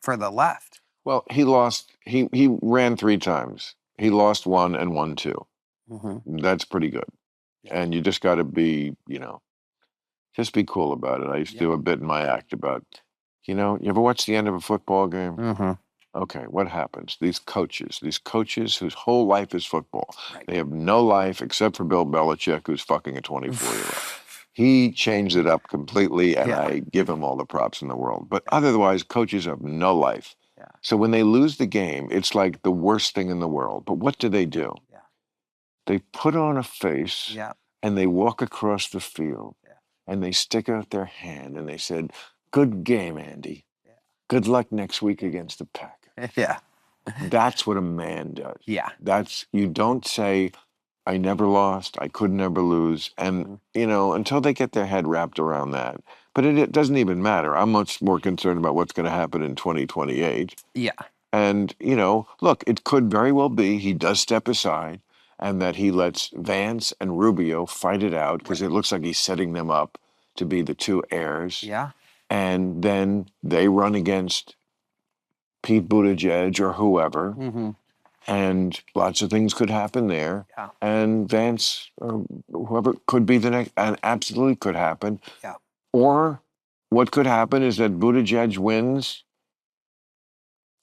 left. Well, he lost. He ran 3 times. He lost 1 and won 2. That's pretty good. Yeah. And you just got to be, you know, just be cool about it. I used to do a bit in my act about, you know, you ever watch the end of a football game? Okay, what happens? These coaches whose whole life is football, they have no life except for Bill Belichick, who's fucking a 24-year-old. He changed it up completely, and I give him all the props in the world. But otherwise, coaches have no life. Yeah. So when they lose the game, it's like the worst thing in the world. But what do? Yeah. They put on a face, and they walk across the field, and they stick out their hand, and they said, "Good game, Andy. Yeah. Good luck next week against the Packers." Yeah. That's what a man does. Yeah. You don't say, I never lost, I could never lose. And, you know, until they get their head wrapped around that. But it doesn't even matter. I'm much more concerned about what's going to happen in 2028. Yeah. And, you know, look, it could very well be he does step aside and that he lets Vance and Rubio fight it out, because it looks like he's setting them up to be the 2 heirs. Yeah. And then they run against Pete Buttigieg or whoever. and lots of things could happen there. Yeah. And Vance, or whoever, could be the next, and absolutely could happen. Yeah. Or what could happen is that Buttigieg wins,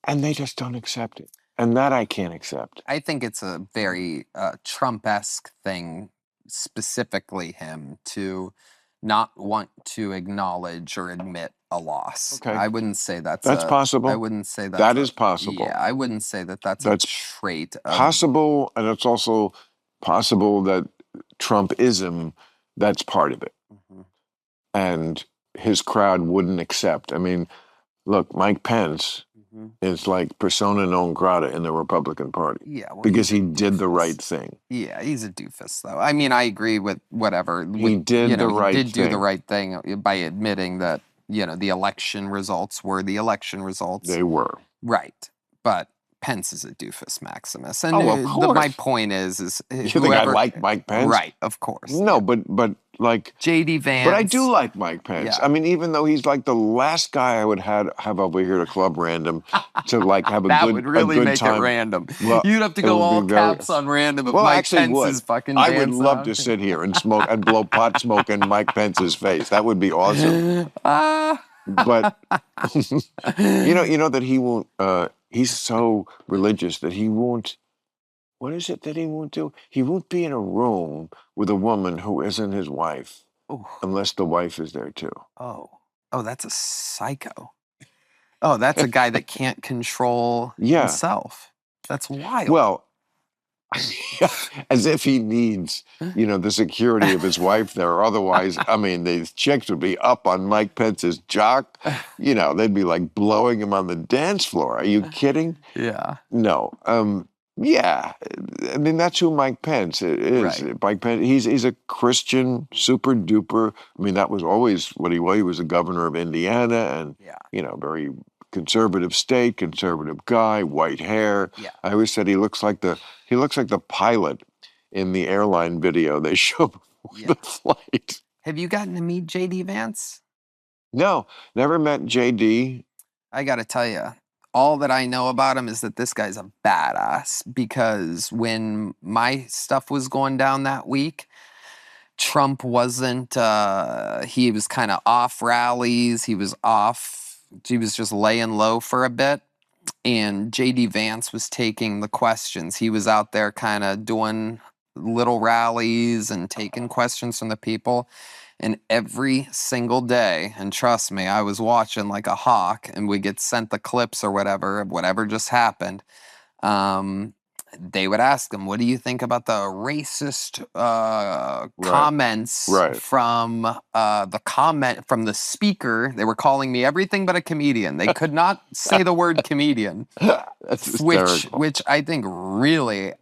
and they just don't accept it, and that I can't accept. I think it's a very Trump-esque thing, specifically him, to not want to acknowledge or admit a loss. Okay. I wouldn't say that's possible. I wouldn't say That is possible. Yeah, I wouldn't say that that's That's a trait of possible, and it's also possible that Trumpism, that's part of it. Mhm. And his crowd wouldn't accept. I mean, look, Mike Pence Mhm. is like persona non grata in the Republican Party. Yeah, well, because he's he a did the doofus. right thing. Yeah, he's a doofus, though. I mean, I agree with whatever. He did the right he did do the thing. right thing by admitting that, the election results were the election results. They were. Right. But Pence is a doofus Maximus. And Oh, of course. my point is You think I like Mike Pence? Right, of course. No, yeah. but like J.D. Vance. But I do like Mike Pence. Yeah. I mean, even though he's like the last guy I would have over here to Club Random to like have a that good would really a good make time. it random. Well, You'd have to it go would be all very- caps on random if Well, Mike actually Pence would. is fucking I would dancing love out. to sit here and smoke and blow pot smoke in Mike Pence's face. That would be awesome. But you know that he won't. He's so religious that he won't. What is it that he won't do? He won't be in a room with a woman who isn't his wife Ooh. unless the wife is there too. Oh, that's a psycho. Oh, that's a guy that can't control himself. That's wild. Well, as if he needs, the security of his wife there. Otherwise, I mean, these chicks would be up on Mike Pence's jock. They'd be like blowing him on the dance floor. Are you kidding? Yeah. No. Yeah. I mean, that's who Mike Pence is. Right. Mike Pence, he's a Christian, super duper. I mean, that was always what he was. He was the governor of Indiana and, very conservative state, conservative guy, white hair. Yeah. I always said he looks like the pilot in the airline video they show before the flight. Have you gotten to meet J.D. Vance? No, never met JD. I got to tell you, all that I know about him is that this guy's a badass, because when my stuff was going down that week, Trump wasn't, he was kind of off rallies. He was just laying low for a bit. And J.D. Vance was taking the questions. He was out there kind of doing little rallies and taking questions from the people. And every single day, and trust me, I was watching like a hawk, and we get sent the clips or whatever just happened. They would ask him, what do you think about the racist comments from the speaker? They were calling me everything but a comedian. They could not say the word comedian. That's which I think it really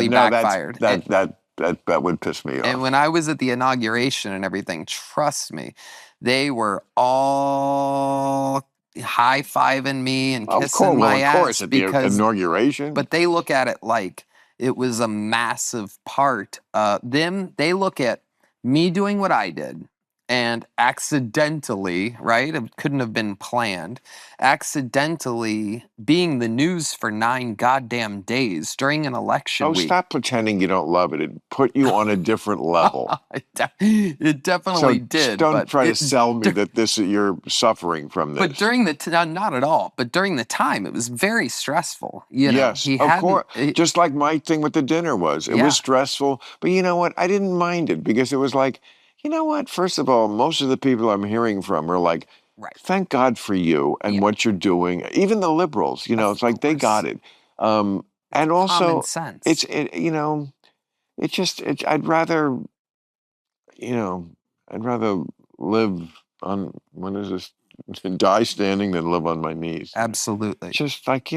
backfired. That would piss me off. And when I was at the inauguration and everything, trust me, they were all high-fiving me and kissing my ass. Of course, at the inauguration. But they look at it like it was a massive part. They look at me doing what I did, and accidentally, right? It couldn't have been planned. Accidentally being the news for 9 goddamn days during an election week. Stop pretending you don't love it. It put you on a different level. It definitely did. Don't try to sell me that you're suffering from this. But during not at all. But during the time, it was very stressful. Yes, of course. Just like my thing with the dinner was. It was stressful. But you know what? I didn't mind it, because it was like, you know what? First of all, most of the people I'm hearing from are like, thank God for you and what you're doing. Even the liberals, it's like they got it. And also, common sense. I'd rather live on, when is this, die standing than live on my knees. Absolutely. Just like,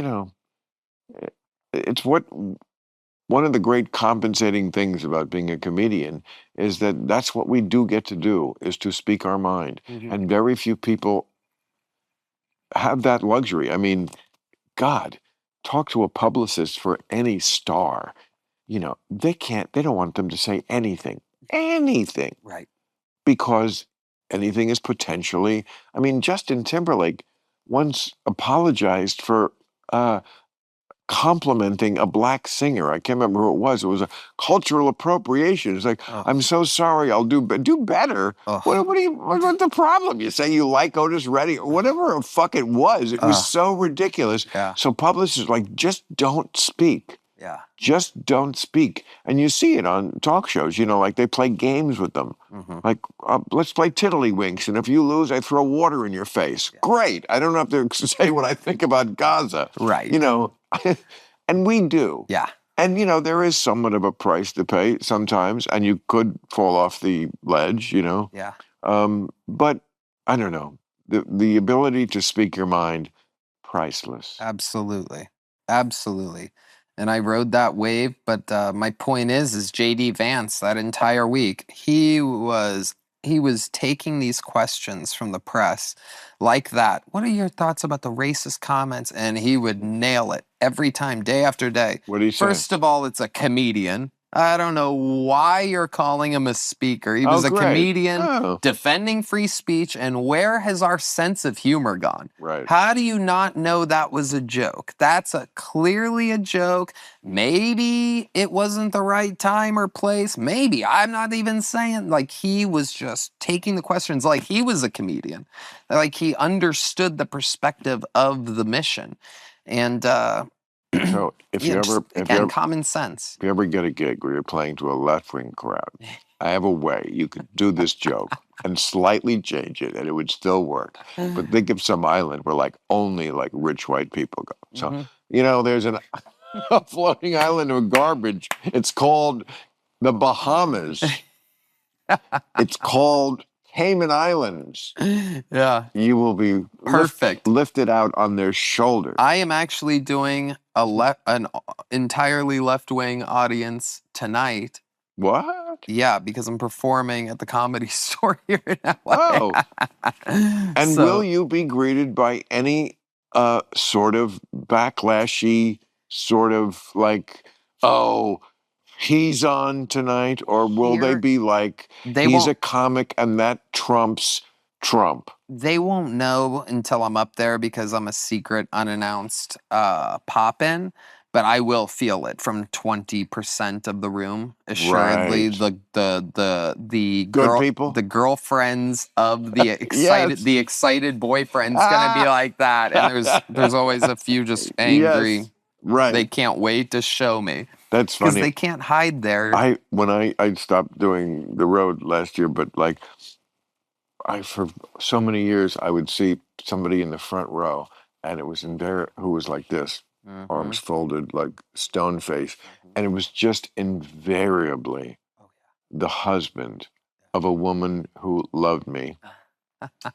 it's one of the great compensating things about being a comedian is that that's what we do get to do, is to speak our mind. Mm-hmm. And very few people have that luxury. I mean, God, talk to a publicist for any star. They don't want them to say anything. Right. Because anything is potentially, I mean, Justin Timberlake once apologized for complimenting a black singer. I can't remember who it was. It was a cultural appropriation. It's like, Ugh. I'm so sorry. I'll do better. Ugh. What's the problem? You say you like Otis Redding, whatever the fuck it was. It was Ugh. so ridiculous. Yeah. So publicists like, just don't speak. Yeah. Just don't speak. And you see it on talk shows, you know, like they play games with them. Mm-hmm. Like, let's play tiddlywinks. And if you lose, I throw water in your face. Yeah. Great. I don't have to say what I think about Gaza. Right. You know, and we do. Yeah. And, you know, there is somewhat of a price to pay sometimes, and you could fall off the ledge, you know. Yeah. But I don't know. The ability to speak your mind, priceless. Absolutely. Absolutely. And I rode that wave, but my point is JD Vance that entire week, he was taking these questions from the press like that. What are your thoughts about the racist comments? And he would nail it every time, day after day. What do you say? First of all, it's a comedian. I don't know why you're calling him a speaker. He was a great. comedian defending free speech. And where has our sense of humor gone? Right. How do you not know that was a joke? That's clearly a joke. Maybe it wasn't the right time or place. Maybe. I'm not even saying. Like, he was just taking the questions like he was a comedian. Like, he understood the perspective of the mission. And, so if you ever, common sense. If you ever get a gig where you're playing to a left-wing crowd, I have a way you could do this joke and slightly change it, and it would still work. But think of some island where like only like rich white people go. So you know, there's a floating island of garbage. It's called the Bahamas. It's called Cayman Islands. Yeah. You will be perfect. Lifted out on their shoulders. I am actually doing an entirely left-wing audience tonight. What? Yeah, because I'm performing at the Comedy Store here in LA. Oh. And will you be greeted by any sort of backlashy, sort of like, oh, he's on tonight? Or will they be like, he's a comic and that trumps Trump? They won't know until I'm up there because I'm a secret, unannounced pop-in. But I will feel it from 20% of the room. Assuredly, Right. the good people, the girlfriends of the excited the excited boyfriend's gonna be like that, and there's always a few just angry. Yes. Right. They can't wait to show me. That's funny. Because they can't hide there. When I stopped doing the road last year, but like for so many years I would see somebody in the front row, and it was who was like this. Arms folded, like stone face. And it was just invariably the husband of a woman who loved me,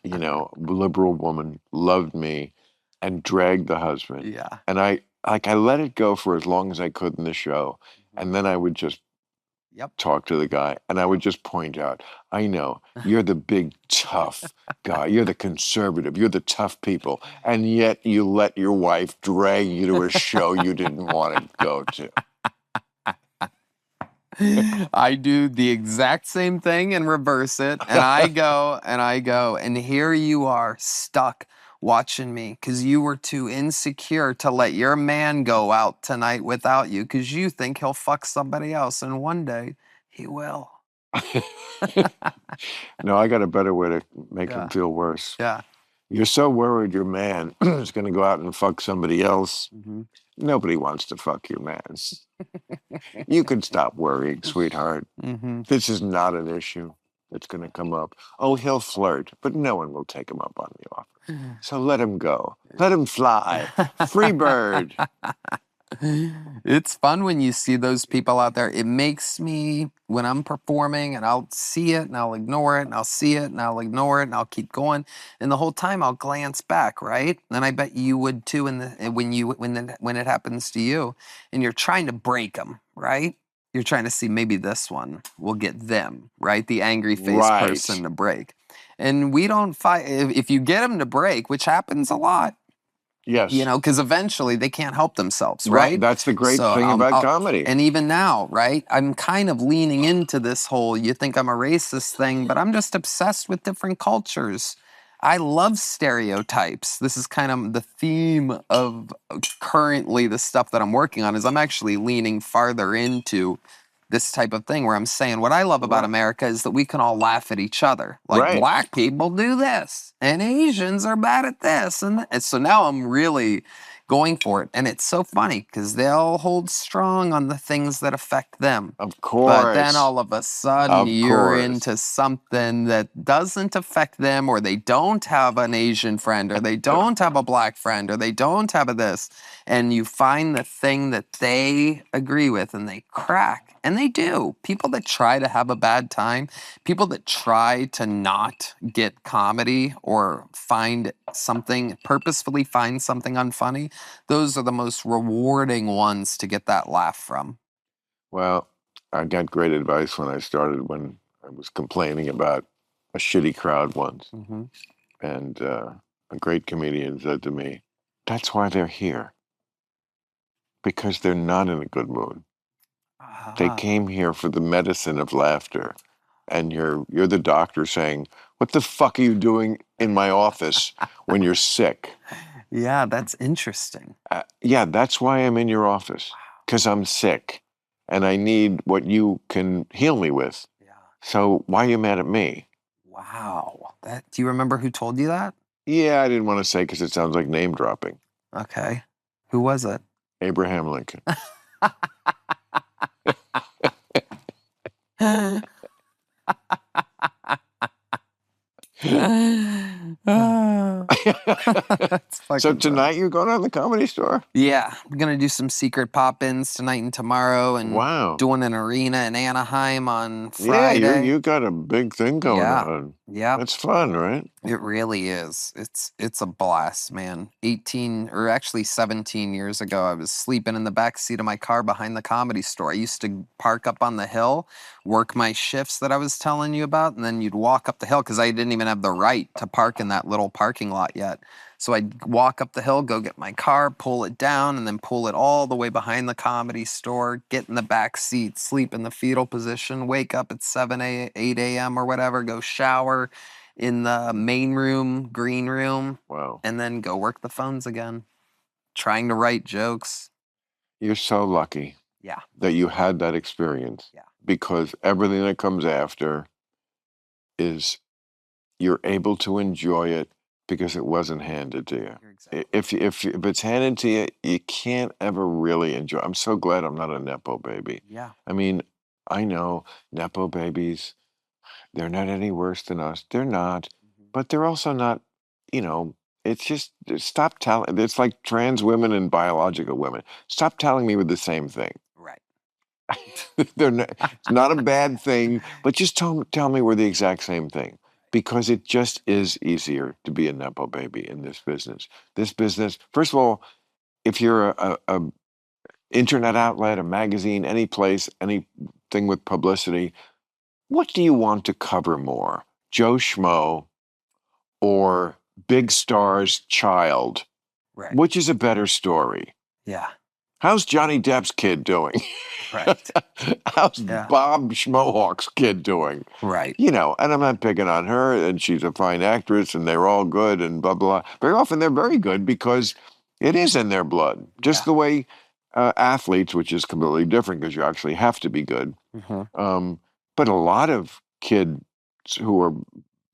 you know, liberal woman, loved me, and dragged the husband. Yeah. And I let it go for as long as I could in the show. And then I would just talk to the guy, and I would just point out, I know, you're the big, tough guy. You're the conservative. You're the tough people. And yet you let your wife drag you to a show you didn't want to go to. I do the exact same thing and reverse it. And I go, and here you are stuck watching me because you were too insecure to let your man go out tonight without you because you think he'll fuck somebody else, and one day he will. No, I got a better way to make him feel worse. Yeah. You're so worried your man is going to go out and fuck somebody else. Nobody wants to fuck your man. You can stop worrying, sweetheart. This is not an issue that's going to come up. Oh, he'll flirt, but no one will take him up on the offer. So let him go. Let him fly. Free bird. It's fun when you see those people out there. It makes me, when I'm performing and I'll see it and I'll ignore it and I'll see it and I'll ignore it and I'll keep going. And the whole time I'll glance back, right? And I bet you would too when it happens to you and you're trying to break them, right? You're trying to see maybe this one will get them, right? The angry face person to break. And we don't fight. If you get them to break, which happens a lot, yes, you know, because eventually they can't help themselves, right? That's the great thing about comedy. And even now, right, I'm kind of leaning into this whole, you think I'm a racist thing, but I'm just obsessed with different cultures. I love stereotypes. This is kind of the theme of currently the stuff that I'm working on is I'm actually leaning farther into this type of thing where I'm saying what I love about Right. America is that we can all laugh at each other. Like Right. black people do this and Asians are bad at this. And so now I'm really going for it. And it's so funny because they'll hold strong on the things that affect them. Of But then course. all of a sudden Of you're course. into something that doesn't affect them, or they don't have an Asian friend, or they don't have a black friend, or they don't have a this. And you find the thing that they agree with and they crack. And they do. People that try to have a bad time, people that try to not get comedy or find something, purposefully find something unfunny, those are the most rewarding ones to get that laugh from. Well, I got great advice when I was complaining about a shitty crowd once. Mm-hmm. And a great comedian said to me, "That's why they're here, because they're not in a good mood. They Ah. came here for the medicine of laughter. And you're the doctor saying, 'What the fuck are you doing in my office when you're sick?'" Yeah, that's interesting. Yeah, that's why I'm in your office, because I'm sick and I need what you can heal me with. Yeah. So why are you mad at me? Wow. Do you remember who told you that? Yeah, I didn't want to say because it sounds like name dropping. Okay. Who was it? Abraham Lincoln. Ah. That's So fucking funny. tonight you're going on the Comedy Store? Yeah, I'm gonna do some secret pop-ins tonight and tomorrow, and Wow. doing an arena in Anaheim on Yeah, Friday. you got a big thing going Yeah. on. Yep. That's fun, right? It really is. It's a blast, man. 18 or actually 17 years ago, I was sleeping in the back seat of my car behind the Comedy Store. I used to park up on the hill, work my shifts that I was telling you about, and then you'd walk up the hill because I didn't even have the right to park in that little parking lot yet. So I'd walk up the hill, go get my car, pull it down, and then pull it all the way behind the Comedy Store, get in the back seat, sleep in the fetal position, wake up at 8 a.m. or whatever, go shower in the main room, green room, Wow. and then go work the phones again, trying to write jokes. You're so lucky Yeah. that you had that experience, Yeah. because everything that comes after is you're able to enjoy it because it wasn't handed to you. You're exactly If it's handed to you, you can't ever really enjoy. I'm so glad I'm not a nepo baby. Yeah. I mean, I know nepo babies, they're not any worse than us. They're not, Mhm. but they're also not, you know, it's just stop telling. It's like trans women and biological women. Stop telling me we're the same thing. Right. They're not, it's not a bad thing, but just tell me we're the exact same thing, because it just is easier to be a nepo baby in this business. This business, first of all, if you're a internet outlet, a magazine, any place, anything with publicity, what do you want to cover more? Joe Schmo or Big Star's child? Right. Which is a better story? Yeah. How's Johnny Depp's kid doing? Right. How's Yeah. Bob Schmohawk's kid doing? Right. You know, and I'm not picking on her, and she's a fine actress, and they're all good, and blah, blah. Very often they're very good because it is in their blood. Just Yeah. the way athletes, which is completely different because you actually have to be good. Hmm. But a lot of kids who are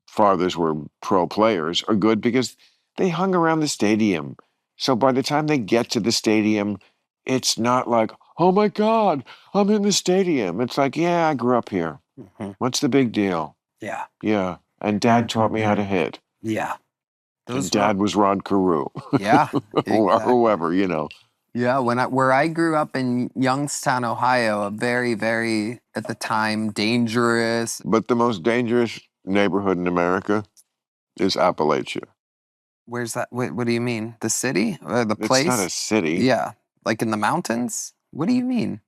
fathers were pro players are good because they hung around the stadium. So by the time they get to the stadium, it's not like, "Oh my God, I'm in the stadium." It's like, "Yeah, I grew up here. Hmm. What's the big deal? Yeah. Yeah. And dad taught me how to hit. Yeah. And Those were. dad was Rod Carew." Yeah. Or Exactly. whoever, you know. Yeah. Where I grew up in Youngstown, Ohio, a very, very at the time dangerous. But the most dangerous neighborhood in America is Appalachia. Where's that? What do you mean? The city? The It's not a place? city. Yeah. Like in the mountains? What do you mean?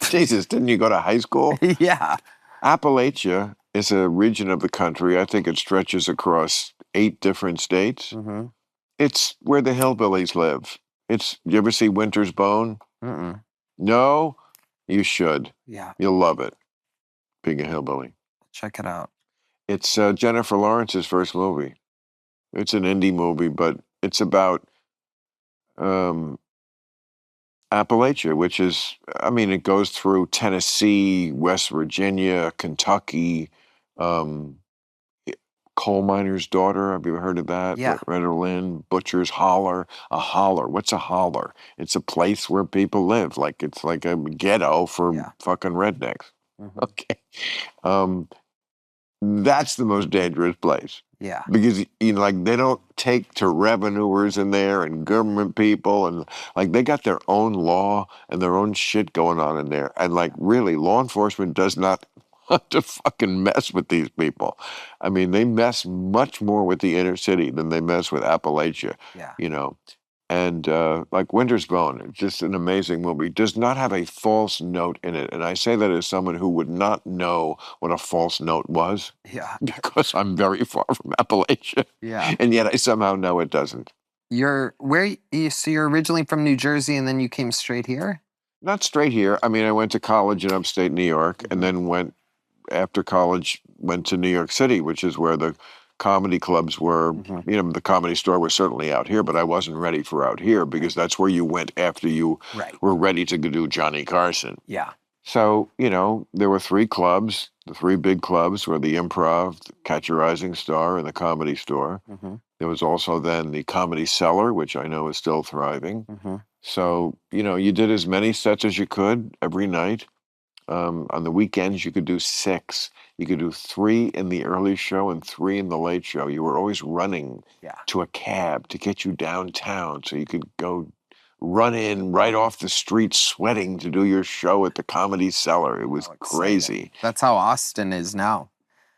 Jesus, didn't you go to high school? Yeah. Appalachia is a region of the country. I think it stretches across 8 different states. Mm-hmm. It's where the hillbillies live. You ever see Winter's Bone? Mm-mm. No? You should. Yeah. You'll love it, being a hillbilly. Check it out. It's Jennifer Lawrence's first movie. It's an indie movie, but it's about um, Appalachia, which is, I mean, it goes through Tennessee, West Virginia, Kentucky, um, Coal Miner's Daughter. Have you ever heard of that? Yeah. Loretta Lynn, Butcher's Holler. A holler. What's a holler? It's a place where people live. Like it's like a ghetto for Yeah. fucking rednecks. Mhm. Okay. Um, that's the most dangerous place. Yeah. Because like they don't take to revenuers in there and government people and like they got their own law and their own shit going on in there. And like really, law enforcement does not want to fucking mess with these people. I mean, they mess much more with the inner city than they mess with Appalachia, Yeah. you know. And like Winter's Bone, it's just an amazing movie. Does not have a false note in it. And I say that as someone who would not know what a false note was Yeah. because I'm very far from Appalachia. Yeah. And yet I somehow know it doesn't. So you're originally from New Jersey and then you came straight here? Not straight here. I mean, I went to college in upstate New York and Mhm. then went after college, went to New York City, which is where the comedy clubs were. Mhm. The comedy store was certainly out here, but I wasn't ready for out here because that's where you went after you Right. were ready to do Johnny Carson. Yeah. So, there were three clubs. The three big clubs were the Improv, the Catch a Rising Star, and the Comedy Store. Mhm. There was also then the Comedy Cellar, which I know is still thriving. Mhm. So, you did as many sets as you could every night. On the weekends, you could do 6. You could do 3 in the early show and 3 in the late show. You were always running Yeah. to a cab to get you downtown so you could go run in right off the street sweating to do your show at the Comedy Cellar. It was How exciting. crazy. That's how Austin is now.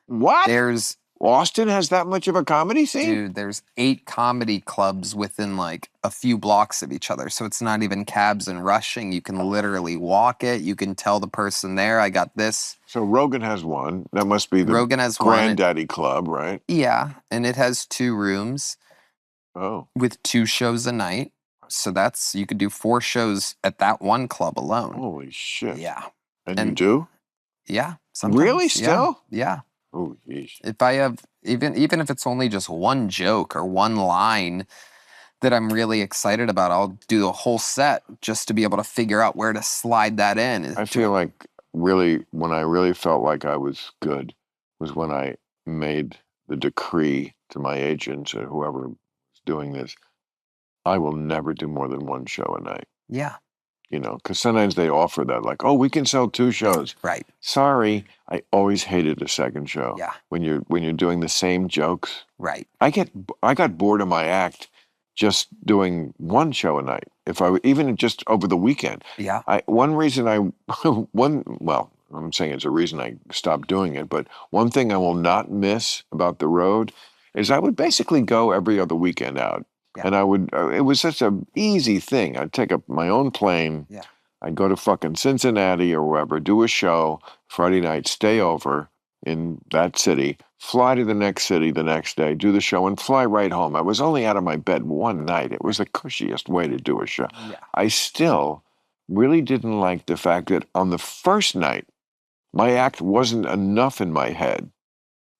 What? There's Austin has that much of a comedy scene? Dude, there's 8 comedy clubs within like a few blocks of each other. So it's not even cabs and rushing. You can literally walk it. You can tell the person there, I got this. So Rogan has one. That must be the Rogan has one. Granddaddy Club, right? Yeah, and it has 2 rooms Oh, with 2 shows a night. So you could do 4 shows at that one club alone. holy shit. Yeah. And you And do? yeah, sometimes. Really? Yeah. Still? Yeah. Oh, geez. If I have even if it's only just one joke or one line that I'm really excited about, I'll do the whole set just to be able to figure out where to slide that in. I feel like really, when I really felt like I was good was when I made the decree to my agent or whoever was doing this. I will never do more than 1 show a night, Yeah. because sometimes they offer that, like, oh, we can sell 2 shows. Right. Sorry, I always hated a second show. Yeah. When you're doing the same jokes. Right. I got bored of my act just doing 1 show a night. Even just over the weekend. Yeah. One reason I'm saying it's a reason I stopped doing it, but one thing I will not miss about the road is I would basically go every other weekend out. Yeah. And it was such an easy thing. I'd take up my own plane. Yeah. I'd go to fucking Cincinnati or wherever, do a show Friday night, stay over in that city, fly to the next city the next day, do the show, and fly right home. I was only out of my bed one night. It was the cushiest way to do a show. Yeah. I still really didn't like the fact that on the first night, my act wasn't enough in my head.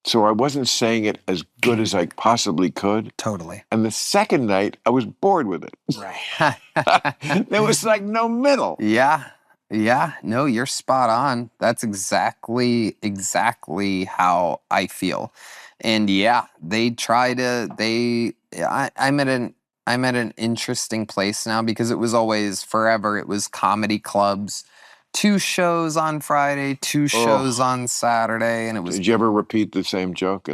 So I wasn't saying it as good as I possibly could. Totally. And the second night, I was bored with it. Right. There was like no middle. Yeah. Yeah. No, you're spot on. That's exactly how I feel. And yeah, I'm at an interesting place now because it was always forever. It was comedy clubs, 2 shows on Friday, 2 shows on Saturday, and it was. Did you ever repeat the same joke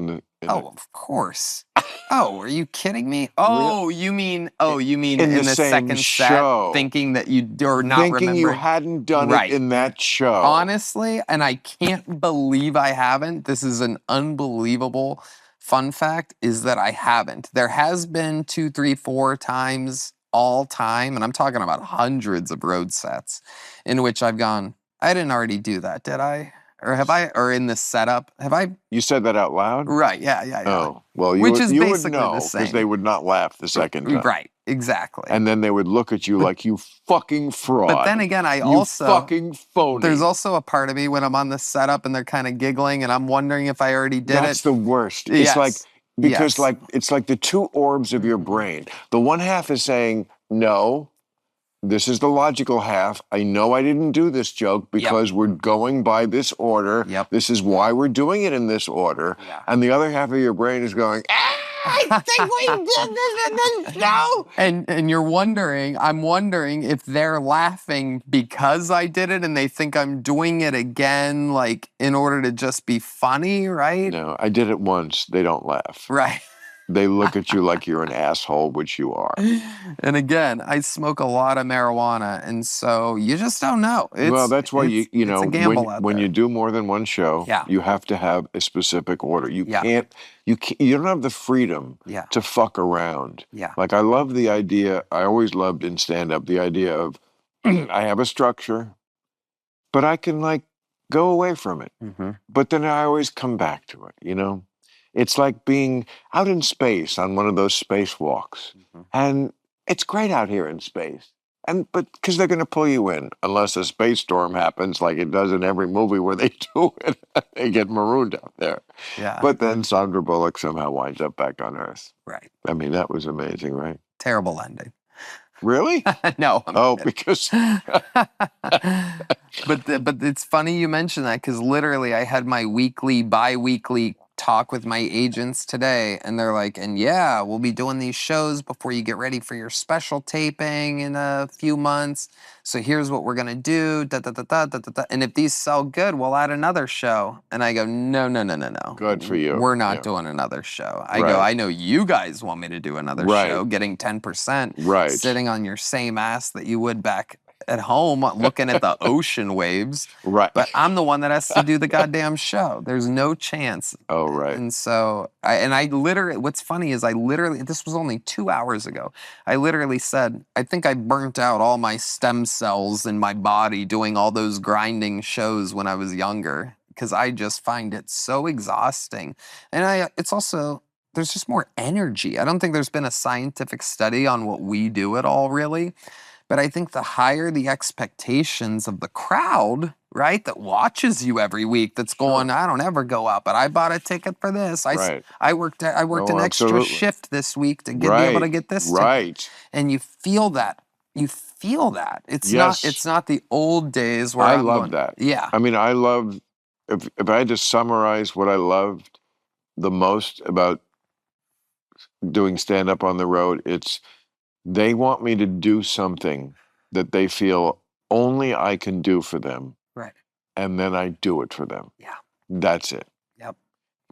Oh, of course. Oh, are you kidding me? Oh, you mean in the same second show. set, thinking that you or not thinking remembering? you hadn't done Right. it in that show? Honestly, and I can't believe I haven't. This is an unbelievable fun fact, is that I haven't. There has been 2, 3, 4 times all time, and I'm talking about hundreds of road sets, in which I've gone, I didn't already do that, did I? Or have I? Or in the setup, have I? You said that out loud? Right, yeah. Oh, well, you Which would, is you would basically the know because same. they would not laugh the second time. Right, exactly. And then they would look at you like, you fucking fraud. But then again, you fucking phony. There's also a part of me when I'm on the setup and they're kind of giggling and I'm wondering if I already did it. That's the worst. Yes. It's like because Yes. it's like the two orbs of your brain. The one half is saying, no, this is the logical half. I know I didn't do this joke because we're going by this order. Yep. This is why we're doing it in this order. Yeah. And the other half of your brain is going, I think we did this in this show. And you're wondering, I'm wondering if they're laughing because I did it and they think I'm doing it again, like in order to just be funny, right? No, I did it once. They don't laugh. Right. They look at you like you're an asshole, which you are. And again, I smoke a lot of marijuana, and so you just don't know. Well, that's why you know, it's a gamble out when there. you do more than one show, Yeah. you have to have a specific order. You Yeah. can't you don't have the freedom Yeah. to fuck around. Yeah. Like I love the idea, I always loved in stand-up the idea of I have a structure, but I can like go away from it. Mm-hmm. But then I always come back to it, you know? It's like being out in space on one of those spacewalks. Mm-hmm. And it's great out here in space. But because they're going to pull you in unless a space storm happens like it does in every movie where they do it. They get marooned out there. Yeah. But then Sandra Bullock somehow winds up back on Earth. Right. I mean, that was amazing, right? Terrible ending. Really? No. Because but it's funny you mention that because literally I had my bi-weekly talk with my agents today, and they're like, and yeah, we'll be doing these shows before you get ready for your special taping in a few months. So here's what we're gonna do, da da da da da da. And if these sell good, we'll add another show. And I go, no. Good for you. We're not Yeah. doing another show. I Right. go, I know you guys want me to do another Right. show, getting 10%, Right. sitting on your same ass that you would back at home looking at the ocean waves. Right. But I'm the one that has to do the goddamn show. There's no chance. Oh, right. And so, I literally, what's funny is this was only 2 hours ago. I literally said, I think I burnt out all my stem cells in my body doing all those grinding shows when I was younger because I just find it so exhausting. And it's also, there's just more energy. I don't think there's been a scientific study on what we do at all, really. But I think the higher the expectations of the crowd, right, that watches you every week, that's going, I don't ever go out, but I bought a ticket for this. I worked an extra absolutely. shift this week to be able to get this ticket. Right. And you feel that. It's Yes. not the old days where I I'm love going, that. Yeah. I mean, I love, if I had to summarize what I loved the most about doing stand-up on the road, it's they want me to do something that they feel only I can do for them. Right. And then I do it for them. Yeah. That's it. Yep.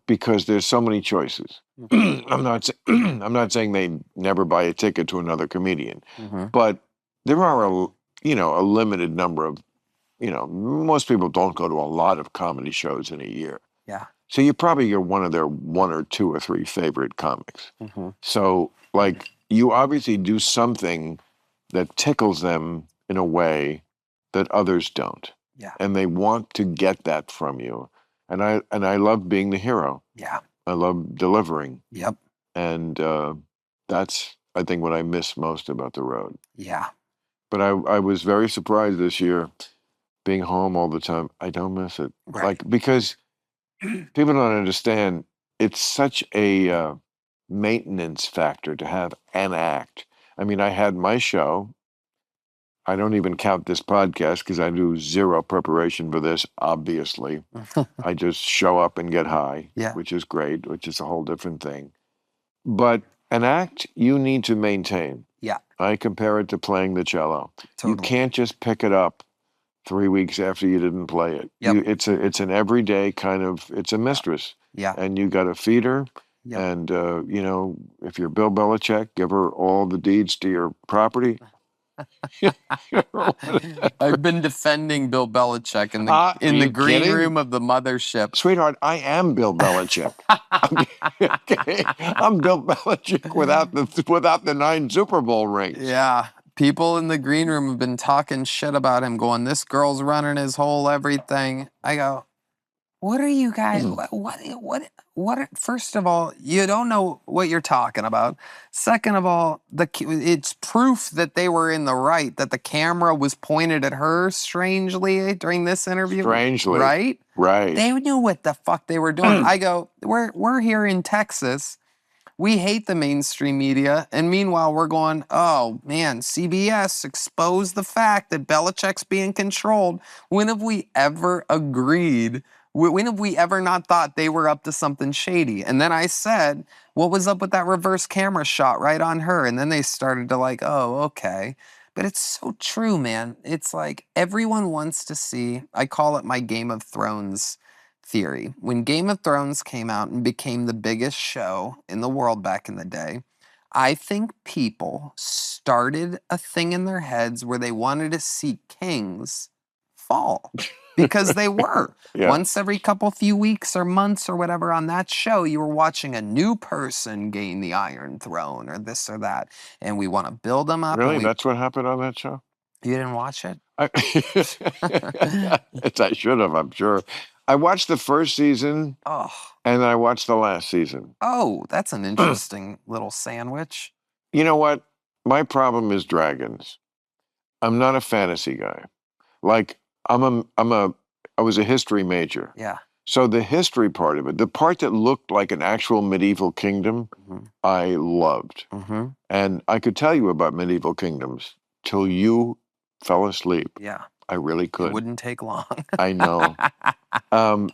Because there's so many choices. Mhm. I'm not saying they never buy a ticket to another comedian, Mhm. but there are a limited number of, most people don't go to a lot of comedy shows in a year. Yeah. So you're one of their 1 or 2 or 3 favorite comics. Mhm. So like you obviously do something that tickles them in a way that others don't. Yeah. And they want to get that from you. And I love being the hero. Yeah. I love delivering. Yep. And that's, I think, what I miss most about the road. Yeah. But I was very surprised this year being home all the time. I don't miss it. Right. Like, because people don't understand, it's such a maintenance factor to have an act. I mean, I had my show. I don't even count this podcast because I do zero preparation for this, obviously. I just show up and get high, Yeah. which is great, which is a whole different thing. But an act you need to maintain. Yeah. I compare it to playing the cello. Totally. You can't just pick it up 3 weeks after you didn't play it. Yep. It's an everyday kind of, it's a mistress. Yeah. And you got to feed her. Yep. And, if you're Bill Belichick, give her all the deeds to your property. I've been defending Bill Belichick in the Are you green kidding? room of the mothership. Sweetheart, I am Bill Belichick. Okay? I'm Bill Belichick without the 9 Super Bowl rings. Yeah. People in the green room have been talking shit about him, going, this girl's running his whole everything. I go, what are you guys, what, first of all, you don't know what you're talking about. Second of all, it's proof that they were in the right, that the camera was pointed at her strangely during this interview. Strangely. Right? Right. They knew what the fuck they were doing. I go, we're here in Texas. We hate the mainstream media. And meanwhile, we're going, oh man, CBS exposed the fact that Belichick's being controlled. When have we ever agreed? When have we ever not thought they were up to something shady? And then I said, what was up with that reverse camera shot right on her? And then they started to like, oh, okay. But it's so true, man. It's like everyone wants to see, I call it my Game of Thrones theory. When Game of Thrones came out and became the biggest show in the world back in the day, I think people started a thing in their heads where they wanted to see kings fall because they were. Yeah. Once every few weeks or months or whatever on that show, you were watching a new person gain the Iron Throne or this or that. And we want to build them up. Really? And That's what happened on that show? you didn't watch it? I, I should have, I'm sure. I watched the first season Oh, and I watched the last season. oh, that's an interesting little sandwich. You know what? My problem is dragons. I'm not a fantasy guy. Like I was a history major. Yeah. So the history part of it, the part that looked like an actual medieval kingdom, Mm-hmm. I loved. Mm-hmm. And I could tell you about medieval kingdoms till you fell asleep. Yeah. I really It could. wouldn't take long. I know.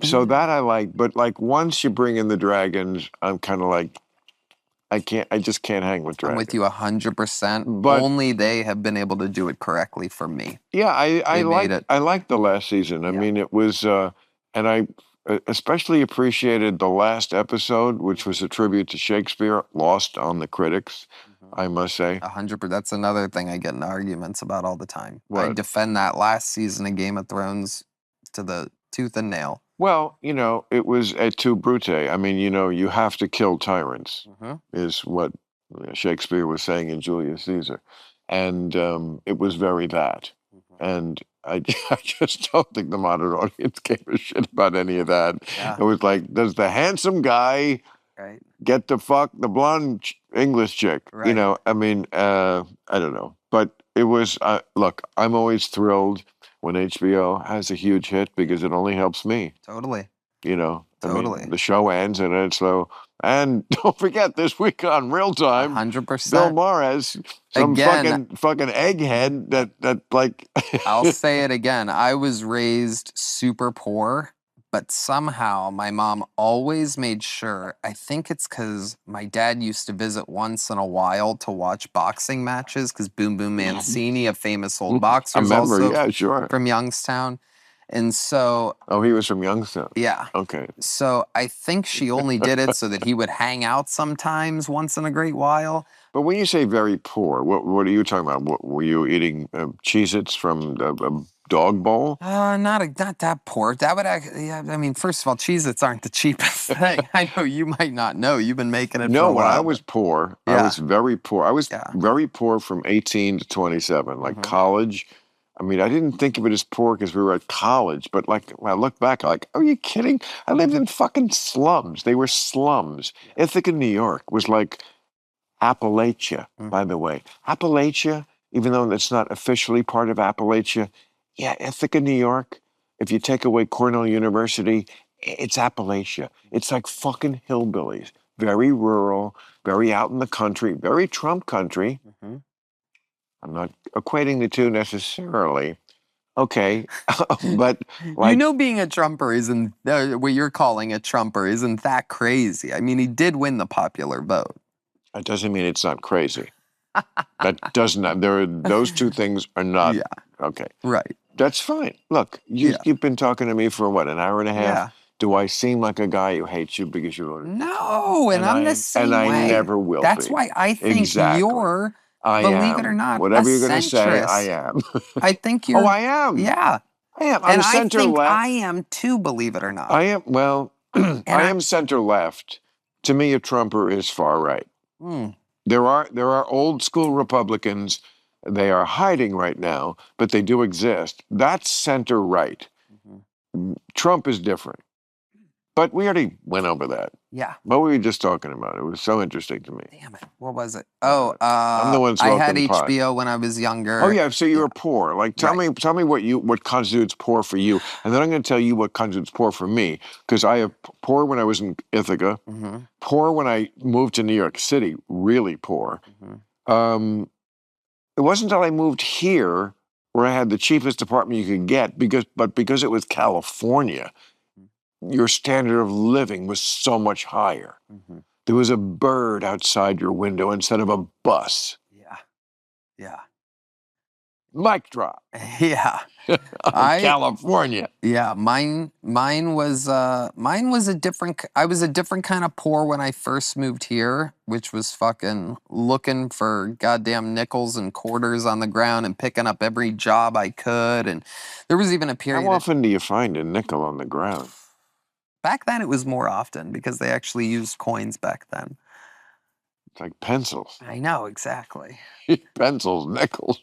So that I like, but like once you bring in the dragons, I'm kind of like, I just can't hang with I'm dragons. with you 100%. But only they have been able to do it correctly for me. yeah, They made it. I liked the last season. I Yeah. mean, it was, and I especially appreciated the last episode, which was a tribute to Shakespeare, lost on the critics, I must say. 100%. That's another thing I get in arguments about all the time. I What? defend that last season of Game of Thrones to the tooth and nail. Well, you know, it was et tu brute. I mean, you know, you have to kill tyrants, Mm-hmm. is what Shakespeare was saying in Julius Caesar. And it was very that. And I, I just don't think the modern audience gave a shit about any of that. Yeah. It was like, does the handsome guy Right. get to fuck the blonde English chick? You Right. know, I mean, I don't know. But it was, look, I'm always thrilled when HBO has a huge hit because it only helps me. Totally. You know, I Totally. mean, the show ends and it's so. And don't forget this week on Real Time, 100%. Bill Maher has some Again, fucking egghead that like. I'll say it again. I was raised super poor, but somehow my mom always made sure. I think it's because my dad used to visit once in a while to watch boxing matches because Boom Boom Mancini, a famous old boxer, A is member, also yeah, sure. from Youngstown. And so, Oh, he was from Youngstown. yeah. Okay. So I think she only did it so that he would hang out sometimes once in a great while. But when you say very poor, what are you talking about? What, were you eating Cheez-Its from a dog bowl? Not that poor. That would actually, yeah, I mean, first of all, Cheez-Its aren't the cheapest thing. I know you might not know. You've been making it for No, a when while. I was poor, I Yeah. was very poor. I was Yeah. very poor from 18 to 27, like Mhm. college. I mean, I didn't think of it as poor because we were at college, but like when I look back, like, are you kidding? I lived in fucking slums. They were slums. Ithaca, New York was like Appalachia, by the way. Appalachia, even though that's not officially part of Appalachia, yeah, Ithaca, New York, if you take away Cornell University, it's Appalachia. It's like fucking hillbillies. Very rural, very out in the country, very Trump country. Mhm. I'm not equating the two necessarily. Okay, but You like, know, being a Trumper isn't, what you're calling a Trumper isn't that crazy. I mean, he did win the popular vote. that doesn't mean it's not crazy. That does not. Those two things are not. Yeah. Okay. Right. That's fine. Look, Yeah. you've been talking to me for what, an hour and a half? Yeah. Do I seem like a guy who hates you because you voted? No, and I'm the same and way. I never will That's be. why I think Exactly. you're, I believe am. it or not, Whatever a you're going to say, I centrist. am. I think you're. Oh, I am. Yeah. I am. I'm And I center think left. I am too, believe it or not. I am. Well, I I- am center left. To me, a Trumper is far right. Mm. There are old school Republicans. They are hiding right now, but they do exist. That's center right. Mhm. Trump is different. But we already went over that. Yeah. What were we just talking about? It was so interesting to me. Damn it. What was it? Oh, I'm the one I had smoking pot. HBO when I was younger. Oh yeah, so you were poor. Like tell Right. me what constitutes poor for you, and then I'm going to tell you what constitutes poor for me, because I have poor when I was in Ithaca, poor when I moved to New York City, really poor. It wasn't until I moved here where I had the cheapest apartment you could get, because it was California, your standard of living was so much higher. There was a bird outside your window instead of a bus. Yeah. Yeah. Mic drop. Yeah. California. Yeah, mine was a different I was a different kind of poor when I first moved here, which was fucking looking for goddamn nickels and quarters on the ground and picking up every job I could. And there was even a period How often do you find a nickel on the ground? back then it was more often because they actually used coins back then. It's like pencils. I know, exactly. Pencils, nickels.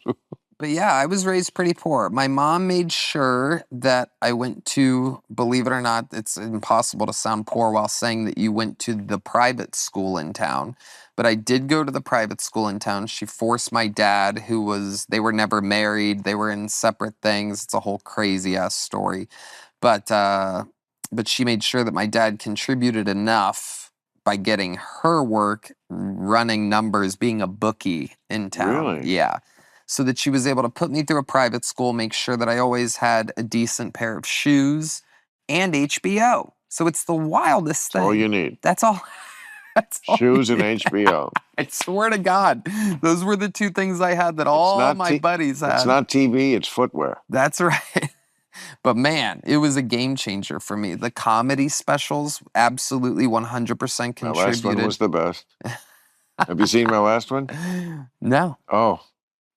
But yeah, I was raised pretty poor. My mom made sure that I went to, believe it or not, it's impossible to sound poor while saying that you went to the private school in town. But I did go to the private school in town. She forced my dad, they were never married. They were in separate things. It's a whole crazy ass story. But she made sure that my dad contributed enough by getting her work, running numbers, being a bookie in town. Really? Yeah. So that she was able to put me through a private school, make sure that I always had a decent pair of shoes and HBO. So it's the wildest thing. All you need. That's all. That's all Shoes and HBO. I swear to God, those were the two things I had that all my buddies had. It's not TV, it's footwear. That's right. But man, it was a game changer for me. The comedy specials absolutely 100% contributed. My last one was the best. Have you seen my last one? No. Oh,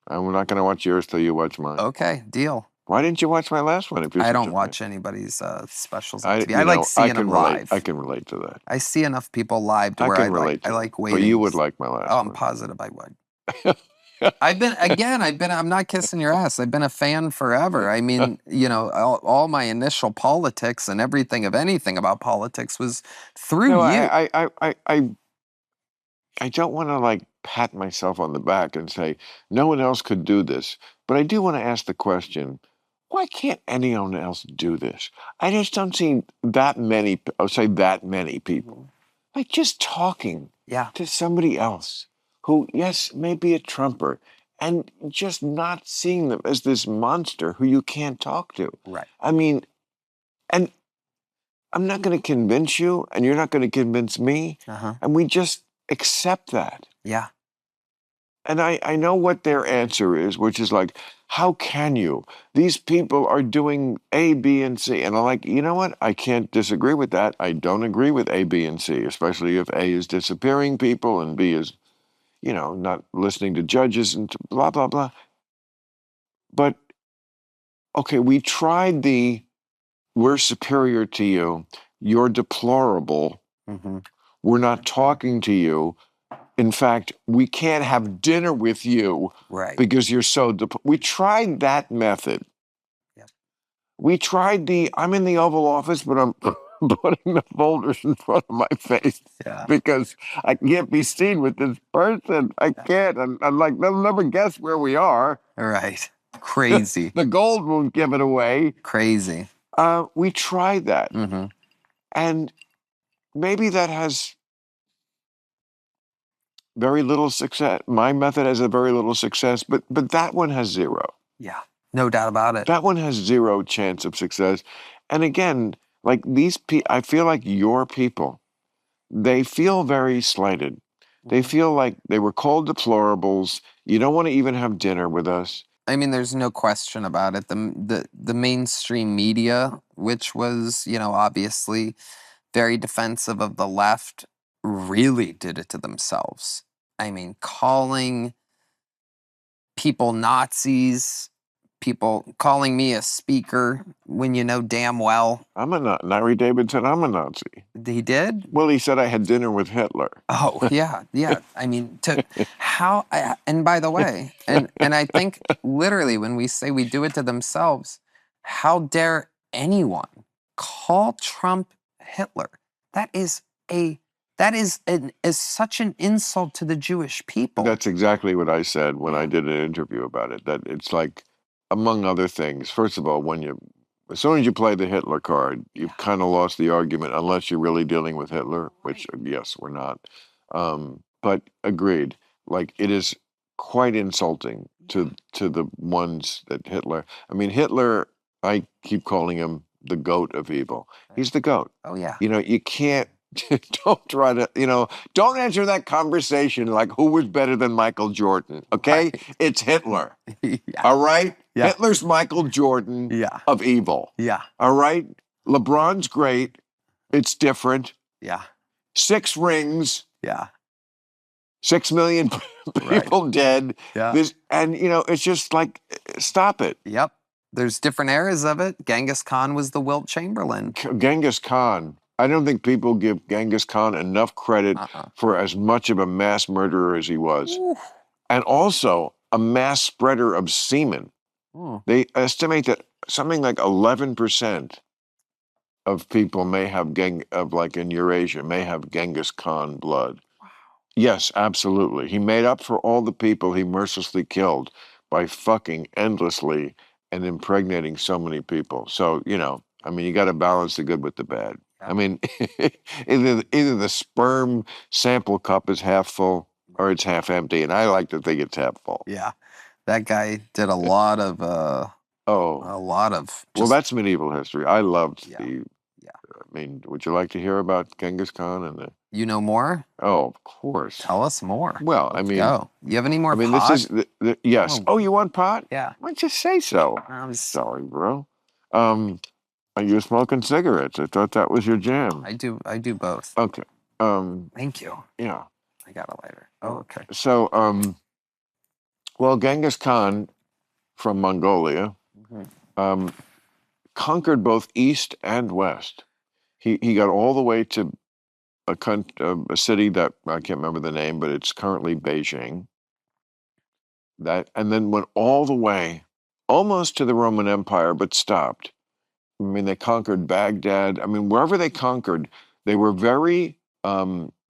I'm not going to watch yours till you watch mine. Okay, deal. Why didn't you watch my last one? I don't watch anybody's specials on TV. I like seeing them live. I can relate to that. I see enough people live to where I like waiting. But you would like my last one. Oh, I'm positive I would. I'm not kissing your ass. I've been a fan forever. I mean, all my initial politics and everything of anything about politics was through you. I don't want to like pat myself on the back and say no one else could do this, but I do want to ask the question: why can't anyone else do this? I just don't see that many. I'll say that many people, like just talking to somebody else who, yes, may be a Trumper, and just not seeing them as this monster who you can't talk to. Right. I mean, and I'm not going to convince you, and you're not going to convince me, and we just accept that. Yeah. And I know what their answer is, which is like, how can you? These people are doing A, B, and C. And I'm like, you know what? I can't disagree with that. I don't agree with A, B, and C, especially if A is disappearing people and B is, not listening to judges and blah, blah, blah. But, okay, we tried we're superior to you. You're deplorable. We're not talking to you. In fact, we can't have dinner with you because you're so... We tried that method. Yep. We tried I'm in the Oval Office, but I'm putting the folders in front of my face because I can't be seen with this person. I can't. I'm like, they'll never guess where we are. Right. Crazy. The gold won't give it away. Crazy. We tried that. And maybe that has very little success. My method has a very little success, but that one has zero. Yeah, no doubt about it. That one has zero chance of success. And again, like I feel like your people, they feel very slighted. They feel like they were called deplorables. You don't want to even have dinner with us. I mean, there's no question about it. The mainstream media, which was, obviously very defensive of the left, really did it to themselves. I mean, calling people Nazis, people calling me a speaker when you know damn well. I'm a Nazi. Larry David said I'm a Nazi. He did? Well, he said I had dinner with Hitler. Oh, yeah. I mean, and by the way, and I think literally when we say we do it to themselves, how dare anyone call Trump Hitler. That is such an insult to the Jewish people. That's exactly what I said when I did an interview about it. That it's like, among other things, first of all, as soon as you play the Hitler card, you've kind of lost the argument, unless you're really dealing with Hitler, which, yes, we're not. But agreed. Like, it is quite insulting to the ones that Hitler. I mean, Hitler. I keep calling him the goat of evil. He's the goat. Oh yeah. You can't. Don't try to. Don't answer that conversation like who was better than Michael Jordan. Okay, Right. it's Hitler. Yeah. All right. Yeah. Hitler's Michael Jordan Yeah. of evil. Yeah. All right. LeBron's great. It's different. Yeah. 6 rings. Yeah. 6 million people dead. Yeah. It's just like, stop it. Yep. There's different eras of it. Genghis Khan was the Wilt Chamberlain. Genghis Khan. I don't think people give Genghis Khan enough credit for as much of a mass murderer as he was. Ooh. And also a mass spreader of semen. They estimate that something like 11% of people in Eurasia may have Genghis Khan blood. Wow. Yes, absolutely. He made up for all the people he mercilessly killed by fucking endlessly and impregnating so many people. So, you got to balance the good with the bad. Yeah. I mean, either the sperm sample cup is half full or it's half empty, and I like to think it's half full. Yeah, that guy did a lot of. Well, that's medieval history. I loved the. Yeah. I mean, would you like to hear about Genghis Khan and the? You know more? Oh, of course. Tell us more. Well, Let's go. You have any more? Pot? This is yes. Oh, you want pot? Yeah. Why don't you say so? I'm sorry, bro. Are you smoking cigarettes? I thought that was your jam. I do both. Okay. Thank you. Yeah. I got a lighter. Oh, okay. So, well, Genghis Khan from Mongolia conquered both East and West. He got all the way to a city that I can't remember the name, but it's currently Beijing. And then went all the way almost to the Roman Empire, but stopped. I mean, they conquered Baghdad. I mean, wherever they conquered, they were very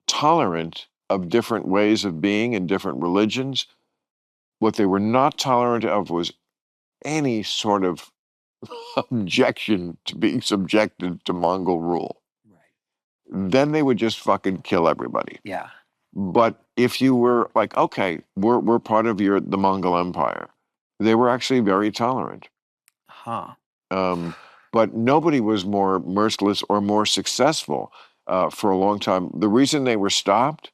tolerant of different ways of being and different religions. What they were not tolerant of was any sort of objection to being subjected to Mongol rule. Right. Then they would just fucking kill everybody. Yeah. But if you were like, okay, we're part of the Mongol Empire, they were actually very tolerant. Huh. But nobody was more merciless or more successful for a long time. The reason they were stopped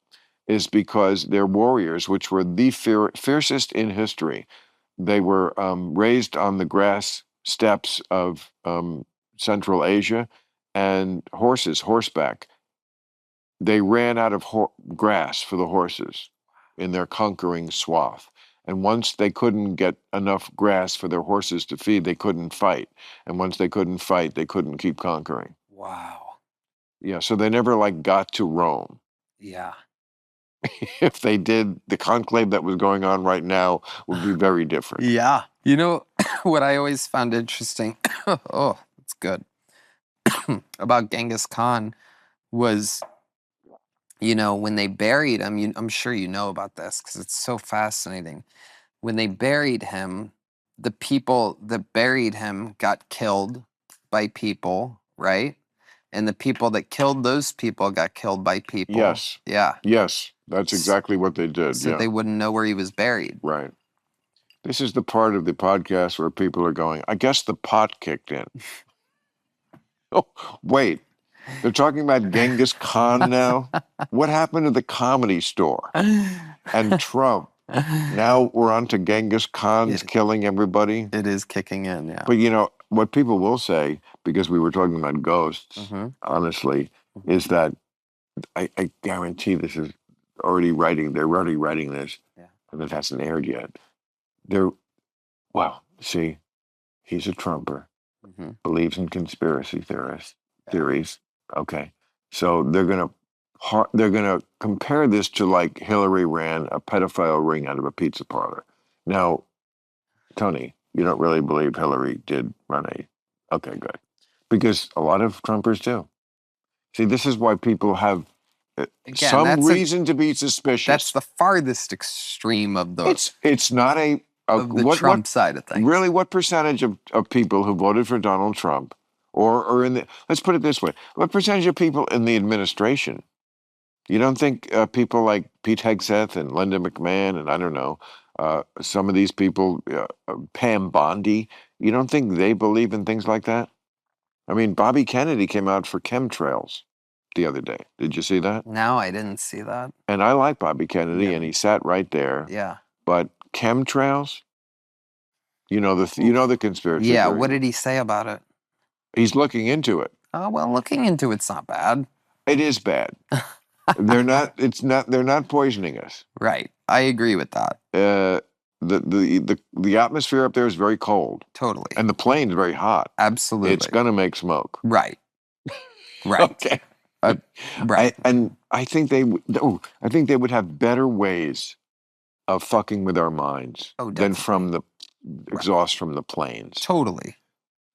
is because their warriors, which were the fiercest in history, they were raised on the grass steppes of Central Asia, and horseback. They ran out of grass for the horses in their conquering swath. And once they couldn't get enough grass for their horses to feed, they couldn't fight. And once they couldn't fight, they couldn't keep conquering. Wow. Yeah, so they never got to Rome. Yeah. If they did, the conclave that was going on right now would be very different. Yeah. You know what I always found interesting? Oh, it's good. About Genghis Khan was, when they buried him, I'm sure you know about this because it's so fascinating. When they buried him, the people that buried him got killed by people, right? And the people that killed those people got killed by people. Yes. Yeah. Yes, that's exactly what they did. So they wouldn't know where he was buried. Right. This is the part of the podcast where people are going, I guess the pot kicked in. Oh, wait. They're talking about Genghis Khan now? What happened to the Comedy Store? And Trump? Now we're on to Genghis Khan's killing everybody? It is kicking in, yeah. But what people will say, because we were talking about ghosts, honestly, is that I guarantee this is they're already writing this, and it hasn't aired yet. See, he's a Trumper, believes in conspiracy theories. Okay, so they're gonna compare this to like Hillary ran a pedophile ring out of a pizza parlor. Now, Tony, you don't really believe Hillary did run okay, good, because a lot of Trumpers do. See, this is why people have Again, some reason to be suspicious. That's the farthest extreme of the it's not of the Trump side of things. Really, what percentage of people who voted for Donald Trump, or in the, let's put it this way, what percentage of people in the administration? You don't think people like Pete Hegseth and Linda McMahon and I don't know, some of these people, Pam Bondi, you don't think they believe in things like that? I mean, Bobby Kennedy came out for chemtrails the other day. Did you see that? No, I didn't see that. And I like Bobby Kennedy, and he sat right there. Yeah. But chemtrails, you know the conspiracy Yeah, theory. what did he say about it? He's looking into it. Oh, well, looking into it's not bad. It is bad. They're not poisoning us. Right. I agree with that. The atmosphere up there is very cold. Totally. And the plane's very hot. Absolutely. It's gonna make smoke. Right. Right. Okay. Right. I think they would have better ways of fucking with our minds than from the exhaust from the planes. Totally.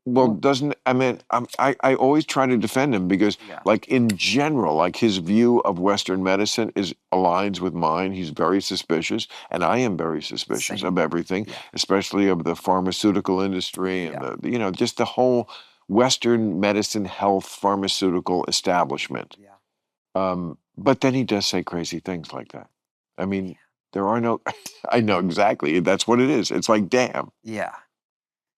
Well, I always try to defend him because, like, in general, like, his view of Western medicine aligns with mine. He's very suspicious, and I am very suspicious of everything, especially of the pharmaceutical industry and just the whole Western medicine, health, pharmaceutical establishment. But then he does say crazy things like that. I mean, there are no. I know exactly. That's what it is. It's like, damn. Yeah.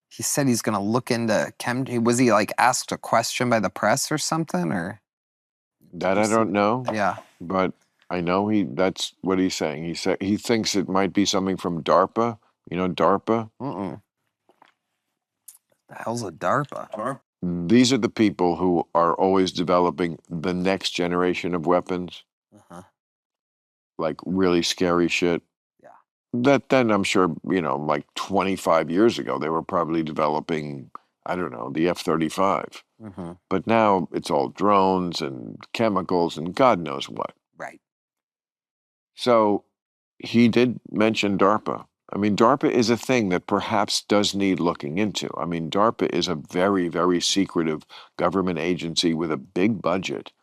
He said he's going to look into Was he like asked a question by the press or something, or? That I don't know. Yeah. But I know that's what he's saying. He thinks it might be something from DARPA. You know DARPA? The hell's a DARPA? These are the people who are always developing the next generation of weapons. Like really scary shit. That then I'm sure, like 25 years ago, they were probably developing, I don't know, the F-35. But now it's all drones and chemicals and God knows what. Right. So he did mention DARPA. I mean, DARPA is a thing that perhaps does need looking into. I mean, DARPA is a very, very secretive government agency with a big budget.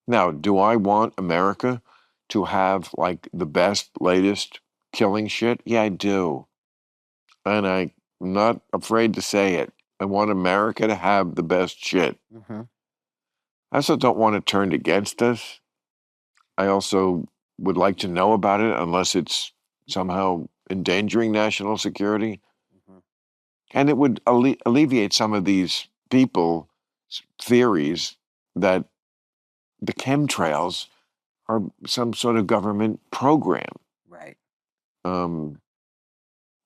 Now, do I want America to have like the best, latest killing shit? Yeah, I do. And I'm not afraid to say it. I want America to have the best shit. I also don't want it turned against us. I also would like to know about it unless it's somehow endangering national security. And it would alleviate some of these people's theories that the chemtrails are some sort of government program. Right.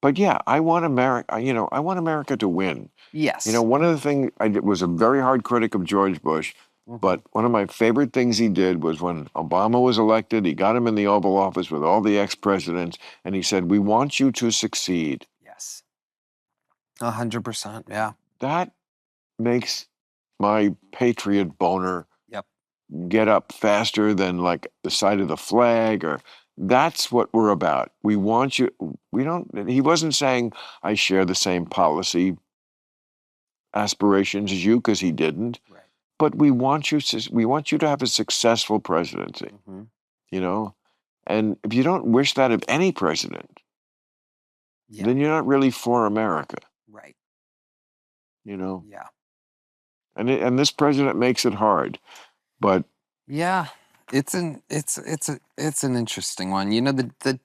But yeah, I want America, I want America to win. Yes. One of the things I did was a very hard critic of George Bush, but one of my favorite things he did was when Obama was elected, he got him in the Oval Office with all the ex-presidents, and he said, "We want you to succeed." Yes. 100%, yeah. That makes my patriot boner get up faster than like the sight of the flag, or that's what we're about. We want you. He wasn't saying I share the same policy aspirations as you, because he didn't. Right. But we want you to have a successful presidency. And if you don't wish that of any president, then you're not really for America. Right. Yeah. And this president makes it hard. But yeah, it's an interesting one. The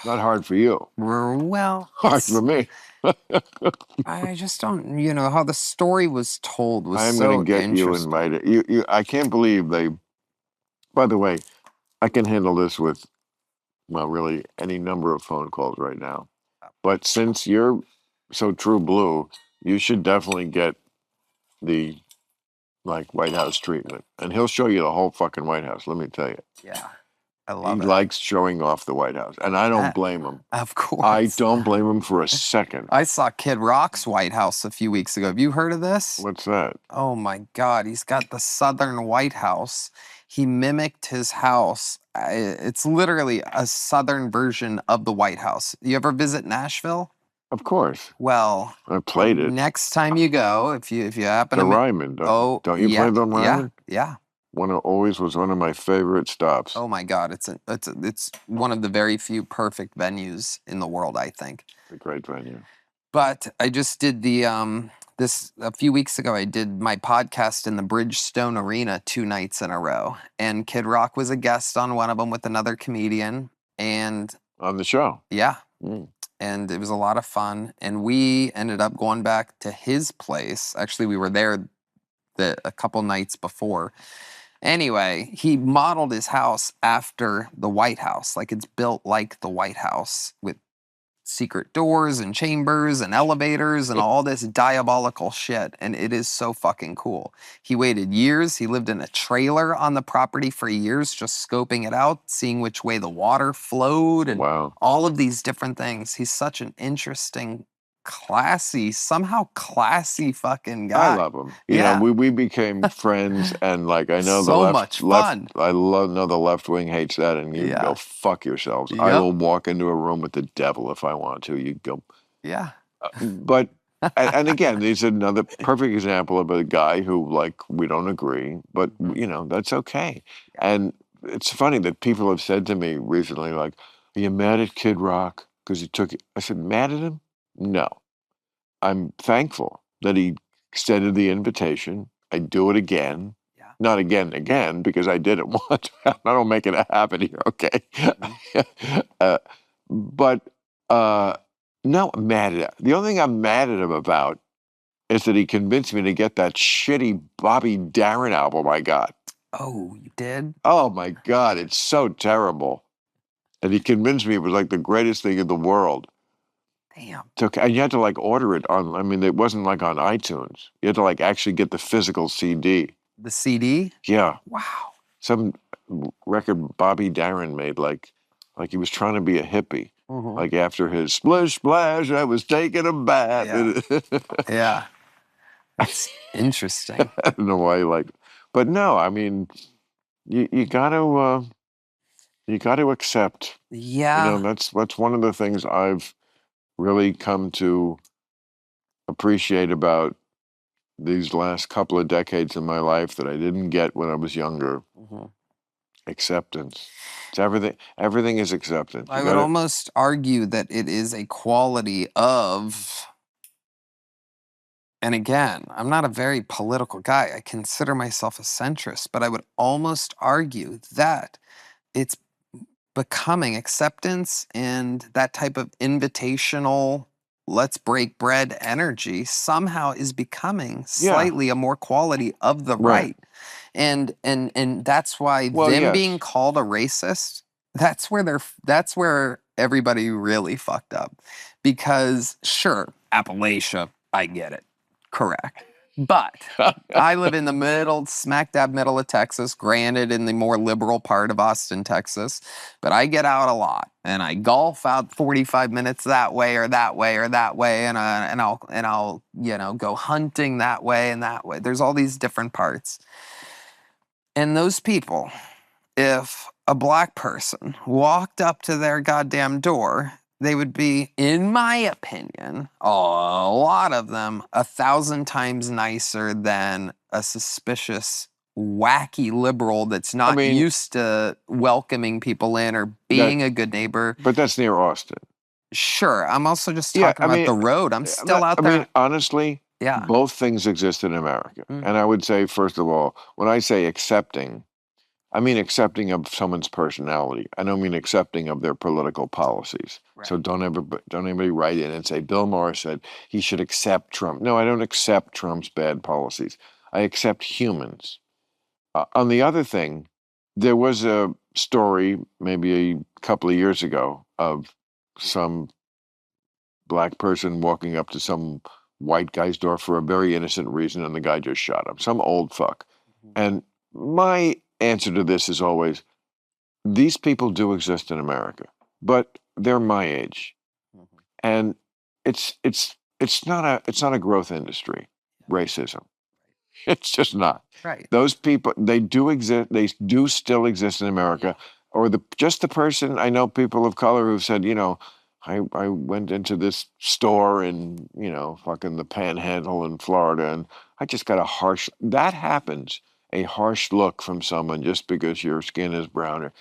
not hard for you. Well, hard for me. I just don't. How the story was told was I'm so going to get you invited. You. I can't believe they. By the way, I can handle this with, well, really any number of phone calls right now. But since you're so true blue, you should definitely get the White House treatment, and he'll show you the whole fucking White House. Let me tell you. Yeah, I love it. He likes showing off the White House, and I don't blame him. Of course, I don't blame him for a second. I saw Kid Rock's White House a few weeks ago. Have you heard of this? What's that? Oh my God, he's got the Southern White House. He mimicked his house. It's literally a Southern version of the White House. You ever visit Nashville? Of course. Well, I played it. Next time you go, if you happen the to Ryman, don't you play the Ryman? Yeah. always was one of my favorite stops. Oh my God, it's one of the very few perfect venues in the world, I think. A great venue. But I just did this a few weeks ago. I did my podcast in the Bridgestone Arena 2 nights in a row, and Kid Rock was a guest on one of them with another comedian, and On the show. yeah, Mm. and it was a lot of fun. And we ended up going back to his place. Actually, we were there a couple nights before. Anyway, he modeled his house after the White House. Like it's built like the White House with secret doors and chambers and elevators and all this diabolical shit. And it is so fucking cool. He waited years. He lived in a trailer on the property for years, just scoping it out, seeing which way the water flowed and Wow. all of these different things. He's such an interesting, somehow classy fucking guy. I love him. Yeah. We became friends, and like I know the So much fun. know the left wing hates that, and you Yeah. go fuck yourselves. I Yep. will walk into a room with the devil if I want to. You go, Yeah. but and again, there's another perfect example of a guy who like we don't agree, but that's okay. Yeah. And it's funny that people have said to me recently, like, "Are you mad at Kid Rock because he took it?" I said, "Mad at him? No." I'm thankful that he extended the invitation. I'd do it again. Yeah. Not again, because I did it once. I don't make it happen here, okay? uh, but no, I'm mad at him. The only thing I'm mad at him about is that he convinced me to get that shitty Bobby Darin album I got. Oh, you did? Oh my God, it's so terrible. And he convinced me it was like the greatest thing in the world. Damn. And you had to like order it on, I mean, it wasn't like on iTunes. You had to like actually get the physical CD. The CD? Yeah. Wow. Some record Bobby Darin made, like he was trying to be a hippie. Mhm. Like after his splish splash, I was taking a bath. Yeah. Yeah. That's interesting. I don't know why but no, I mean, you got to accept. Yeah. That's one of the things I've really come to appreciate about these last couple of decades in my life that I didn't get when I was younger. Mhm. Acceptance. It's everything. Everything is acceptance. I would almost argue that it is a quality of, and again, I'm not a very political guy. I consider myself a centrist, but I would almost argue that it's becoming acceptance and that type of invitational, let's break bread energy somehow is becoming slightly a more quality of the right. And that's why them being called a racist, that's where everybody really fucked up. Because sure, Appalachia, I get it. Correct. But I live in the middle, smack dab middle of Texas, granted in the more liberal part of Austin, Texas. But I get out a lot, and I golf out 45 minutes that way or that way or that way, and I'll go hunting that way and that way. There's all these different parts. And those people, if a black person walked up to their goddamn door, they would be, in my opinion, a lot of them, 1,000 times nicer than a suspicious, wacky liberal that's not used to welcoming people in or being a good neighbor. But that's near Austin. Sure. I'm also just talking about the road. I'm still out there. I mean, honestly, both things exist in America. And I would say, first of all, when I say accepting, I mean accepting of someone's personality. I don't mean accepting of their political policies. Right. So don't anybody write in and say Bill Maher said he should accept Trump. No, I don't accept Trump's bad policies. I accept humans. On the other thing, there was a story maybe a couple of years ago of some black person walking up to some white guy's door for a very innocent reason, and the guy just shot him. Some old fuck. And my answer to this is always, these people do exist in America, but they're my age, and it's not a growth industry. Racism, it's just not. Right. Those people, they do exist. They do still exist in America. Or the person I know, people of color who've said, I went into this store in fucking the Panhandle in Florida, and I just got a harsh. That happens. a harsh look from someone just because your skin is browner.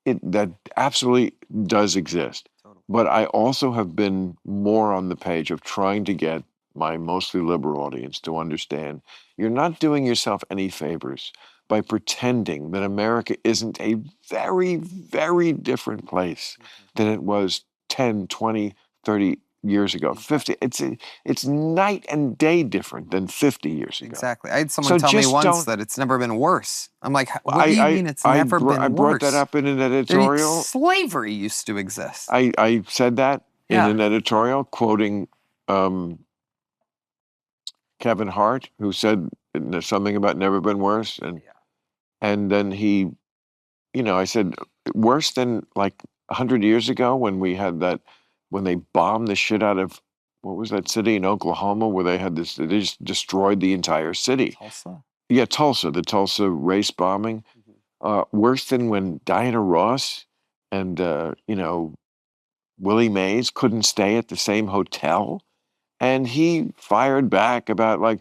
That absolutely does exist. Totally. But I also have been more on the page of trying to get my mostly liberal audience to understand you're not doing yourself any favors by pretending that America isn't a very, very different place than it was 10, 20, 30 years ago. 50, it's night and day different than 50 years ago. Exactly. I had someone So tell me just once don't. that it's never been worse. I'm like, what do you mean it's never I been brought that worse? up in an editorial. Slavery used to exist. I said that in Yeah. an editorial quoting Kevin Hart, who said there's something about never been worse, and then he, I said worse than like 100 years ago when we had that when they bombed the shit out of what was that city in Oklahoma where they had this, they just destroyed the entire city. Tulsa. Yeah, Tulsa, the Tulsa race bombing. Worse than when Diana Ross and Willie Mays couldn't stay at the same hotel. And he fired back about like,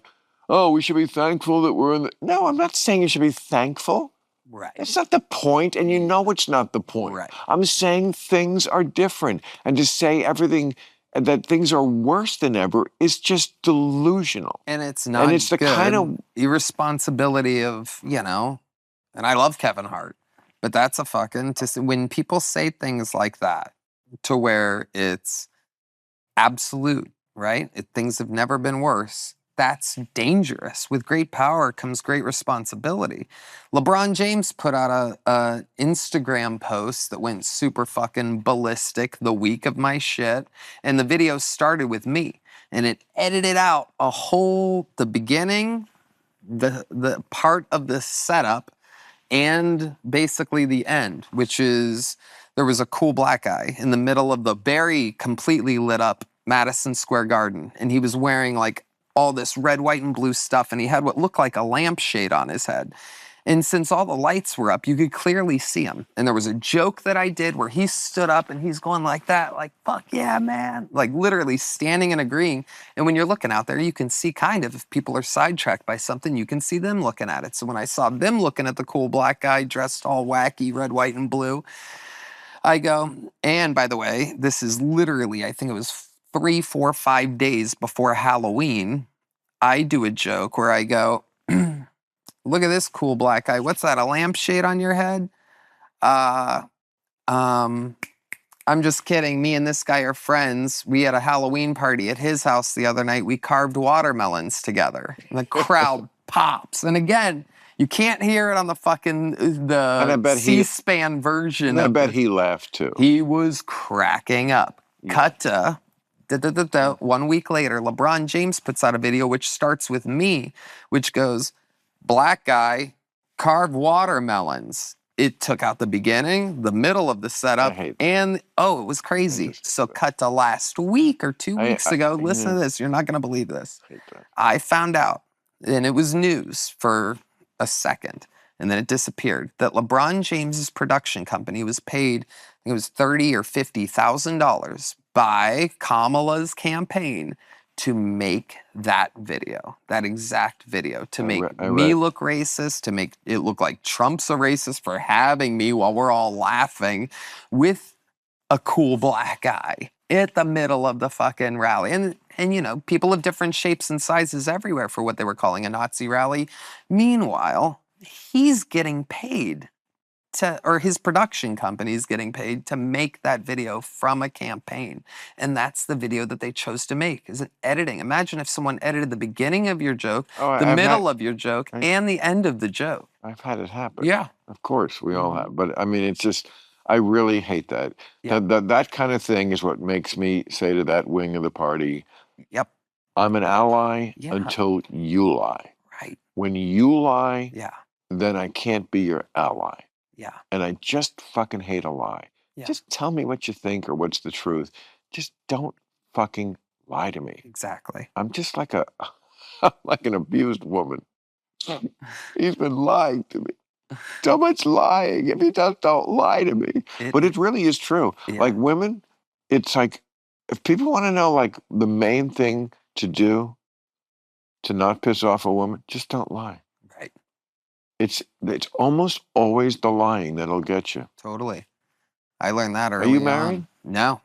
oh, we should be thankful that we're in the. No, I'm not saying you should be thankful. Right. That's not the point, and you know it's not the point. Right. I'm saying things are different, and to say everything that things are worse than ever is just delusional. And it's not And it's the good. kind of Irresponsibility of, and I love Kevin Hart, but that's a fucking, when people say things like that to where it's absolute, right? Things have never been worse. That's dangerous. With great power comes great responsibility. LeBron James put out a Instagram post that went super fucking ballistic the week of my shit, and the video started with me, and it edited out the beginning, the part of the setup, and basically the end, which is there was a cool black guy in the middle of the very completely lit up Madison Square Garden, and he was wearing like all this red, white, and blue stuff, and he had what looked like a lampshade on his head. And since all the lights were up, you could clearly see him. And there was a joke that I did where he stood up and he's going like that, like, fuck yeah, man. Like literally standing and agreeing. And when you're looking out there, you can see kind of, if people are sidetracked by something, you can see them looking at it. So when I saw them looking at the cool black guy dressed all wacky, red, white, and blue, I go, and by the way, this is literally, I think it was 3, 4, 5 days before Halloween. I do a joke where I go, look at this cool black guy. What's that, a lampshade on your head? Uh, um, I'm just kidding. Me and this guy are friends. We had a Halloween party at his house the other night. We carved watermelons together. And the crowd pops. And again, you can't hear it on the fucking C-SPAN version I of bet it. he laughed too. He was cracking up. Yeah. Cut to 1 week later, LeBron James puts out a video which starts with me, which goes, black guy, carved watermelons. It took out the beginning, the middle of the setup, and it was crazy. So cut to last week or 2 weeks ago. Listen to this. You're not going to believe this. I found out, and it was news for a second, and then it disappeared, that LeBron James's production company was paid, I think it was $30,000 or $50,000 by Kamala's campaign to make that video, that exact video, to make me look racist, to make it look like Trump's a racist for having me while we're all laughing with a cool black guy at the middle of the fucking rally. And people of different shapes and sizes everywhere for what they were calling a Nazi rally. Meanwhile, he's getting paid or his production company is getting paid to make that video from a campaign. And that's the video that they chose to make, is it editing. Imagine if someone edited the beginning of your joke, the middle of your joke, and the end of the joke. I've had it happen. Yeah. Of course, we all have. But I mean, it's just, I really hate that. Yeah. That kind of thing is what makes me say to that wing of the party, yep, I'm an ally until you lie. Right. When you lie, yeah, then I can't be your ally. Yeah. And I just fucking hate a lie. Yeah. Just tell me what you think or what's the truth. Just don't fucking lie to me. Exactly. I'm just like like an abused woman. He's been lying to me. So much lying. If you just don't lie to me. But it really is true. Yeah. Like women, it's like, if people want to know like the main thing to do to not piss off a woman, just don't lie. Right. it's almost always the lying that'll get you. Totally. I learned that Are you early married? on. No.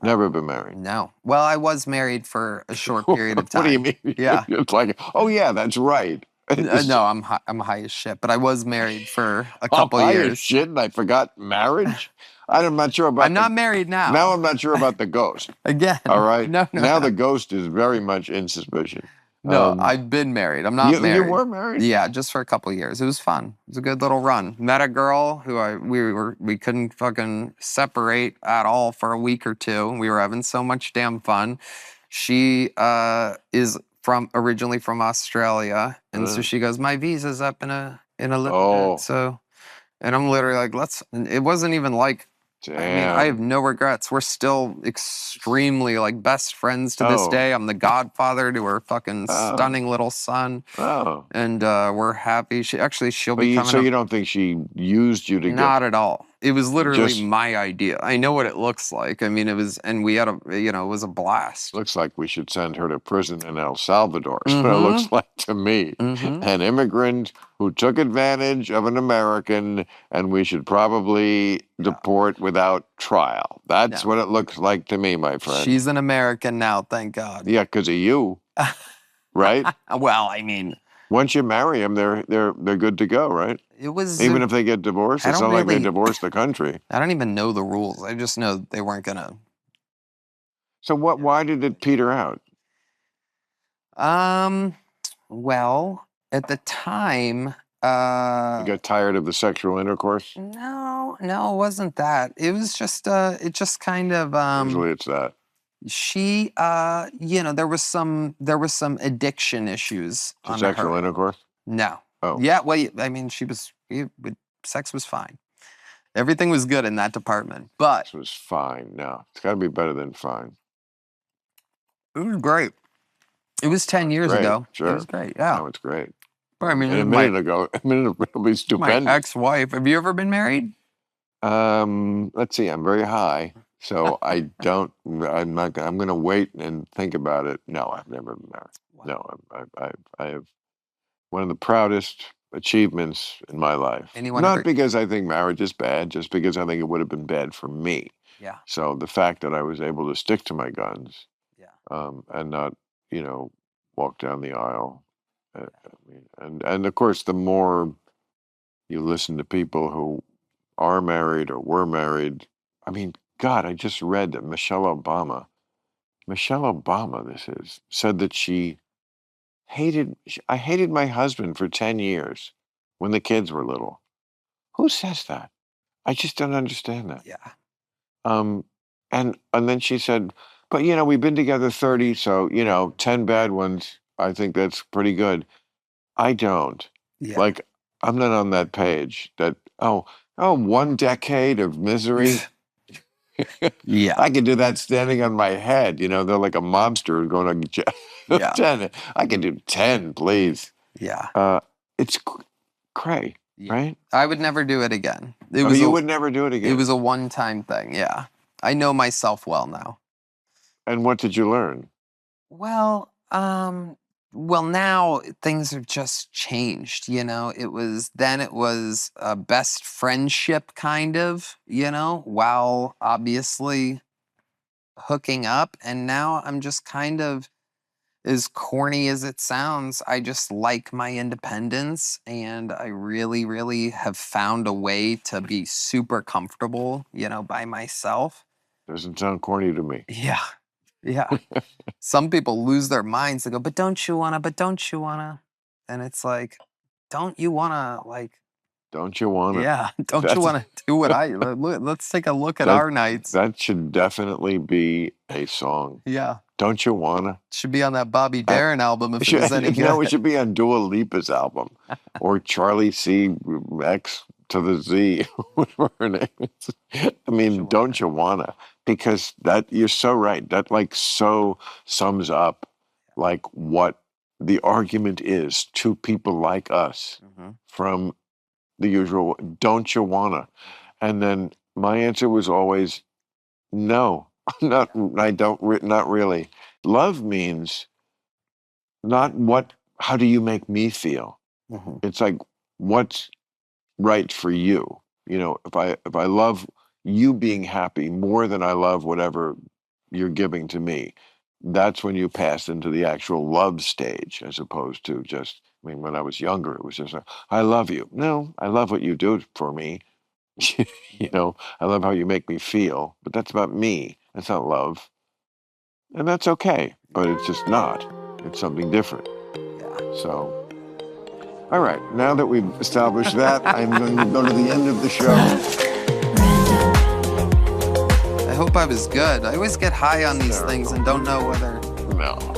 Never been married. No. Well, I was married for a short period of time. What do you mean? Yeah. It's like, oh yeah, that's right. No, I'm high as shit, but I was married for a I'm couple high as years. shit, and I forgot marriage. I'm not sure about. I'm not married now. Now I'm not sure about the ghost. Again. All right. No. Now the ghost is very much in suspicion. No, I've been married. I'm not married. You were married? Yeah, just for a couple of years. It was fun. It was a good little run. Met a girl who we couldn't fucking separate at all for a week or two. We were having so much damn fun. She is originally from Australia, and so she goes, "My visa's up in a little bit." So, and I'm literally like, It wasn't even like. Damn. I mean, I have no regrets. We're still extremely like best friends to this day. I'm the godfather to her fucking stunning little son. Oh. And we're happy. She'll be coming. So you don't think she used you to Not at all. It was literally Just- my idea. I know what it looks like. I mean, it was, and we had it was a blast. Looks like we should send her to prison in El Salvador. Is what it looks like to me. An immigrant who took advantage of an American, and we should probably deport without trial. That's what it looks like to me, my friend. She's an American now, thank God. Yeah, because of you, right? Well, I mean, once you marry them, they're good to go, right? It was even if they get divorced. It's not like they divorced the country. I don't even know the rules. I just know they weren't gonna. So what? Why did it peter out? Well, at the time, you got tired of the sexual intercourse? No, it wasn't that. It was just, it just kind of. Usually, it's that. She, there was some addiction issues to sexual intercourse. No. Oh. Yeah. Well, I mean, sex was fine. Everything was good in that department, but sex was fine. No, it's got to be better than fine. It was great. It was 10 years ago. Sure. It was great. Yeah. No, it's great. But I mean, a minute ago, it was stupendous. My ex-wife. Have you ever been married? Let's see. I'm very high, so I don't. I'm not. I'm going to wait and think about it. No, I've never been married. Wow. No, I have one of the proudest achievements in my life. Not because I think marriage is bad, just because I think it would have been bad for me. Yeah. So the fact that I was able to stick to my guns, and not, walk down the aisle. And of course, the more you listen to people who are married or were married, I mean, God, I just read that Michelle Obama, said that I hated my husband for 10 years when the kids were little. Who says that? I just don't understand that. Yeah. And then she said, but, we've been together 30, so, 10 bad ones, I think that's pretty good. I don't. Yeah. Like, I'm not on that page that, 1 decade of misery. Yeah. I can do that standing on my head. They're like a mobster going to 10. I can do 10, please. Yeah. It's cray, right? I would never do it again. You would never do it again? It was a one-time thing, yeah. I know myself well now. And what did you learn? Well, now things have just changed, It was a best friendship kind of, while obviously hooking up. And now I'm just kind of, as corny as it sounds, I just like my independence, and I really, really have found a way to be super comfortable, by myself. Doesn't sound corny to me. Yeah. Yeah. Some people lose their minds. They go, but don't you wanna? And it's like, don't you wanna, like... Don't you wanna? Yeah. Don't you wanna do what let's take a look at our nights. That should definitely be a song. Yeah. Don't you wanna? Should be on that Bobby Darin album if it was any good. No, it should be on Dua Lipa's album. Or Charlie C. X to the Z, whatever her name is. I mean, don't you wanna? Because you're so right. That so sums up what the argument is to people like us from the usual, don't you wanna? And then my answer was always, no, not really. Love means not how do you make me feel? It's like, what's right for you. You know, if I love you being happy more than I love whatever you're giving to me, that's when you pass into the actual love stage, as opposed to just, I mean, when I was younger, it was just, I love you. No, I love what you do for me. You know, I love how you make me feel, but that's about me. That's not love. And that's okay, but it's just not. It's something different. So, all right, now that we've established that, I'm going to go to the end of the show. I hope I was good. I always get high on these things and don't know whether. No.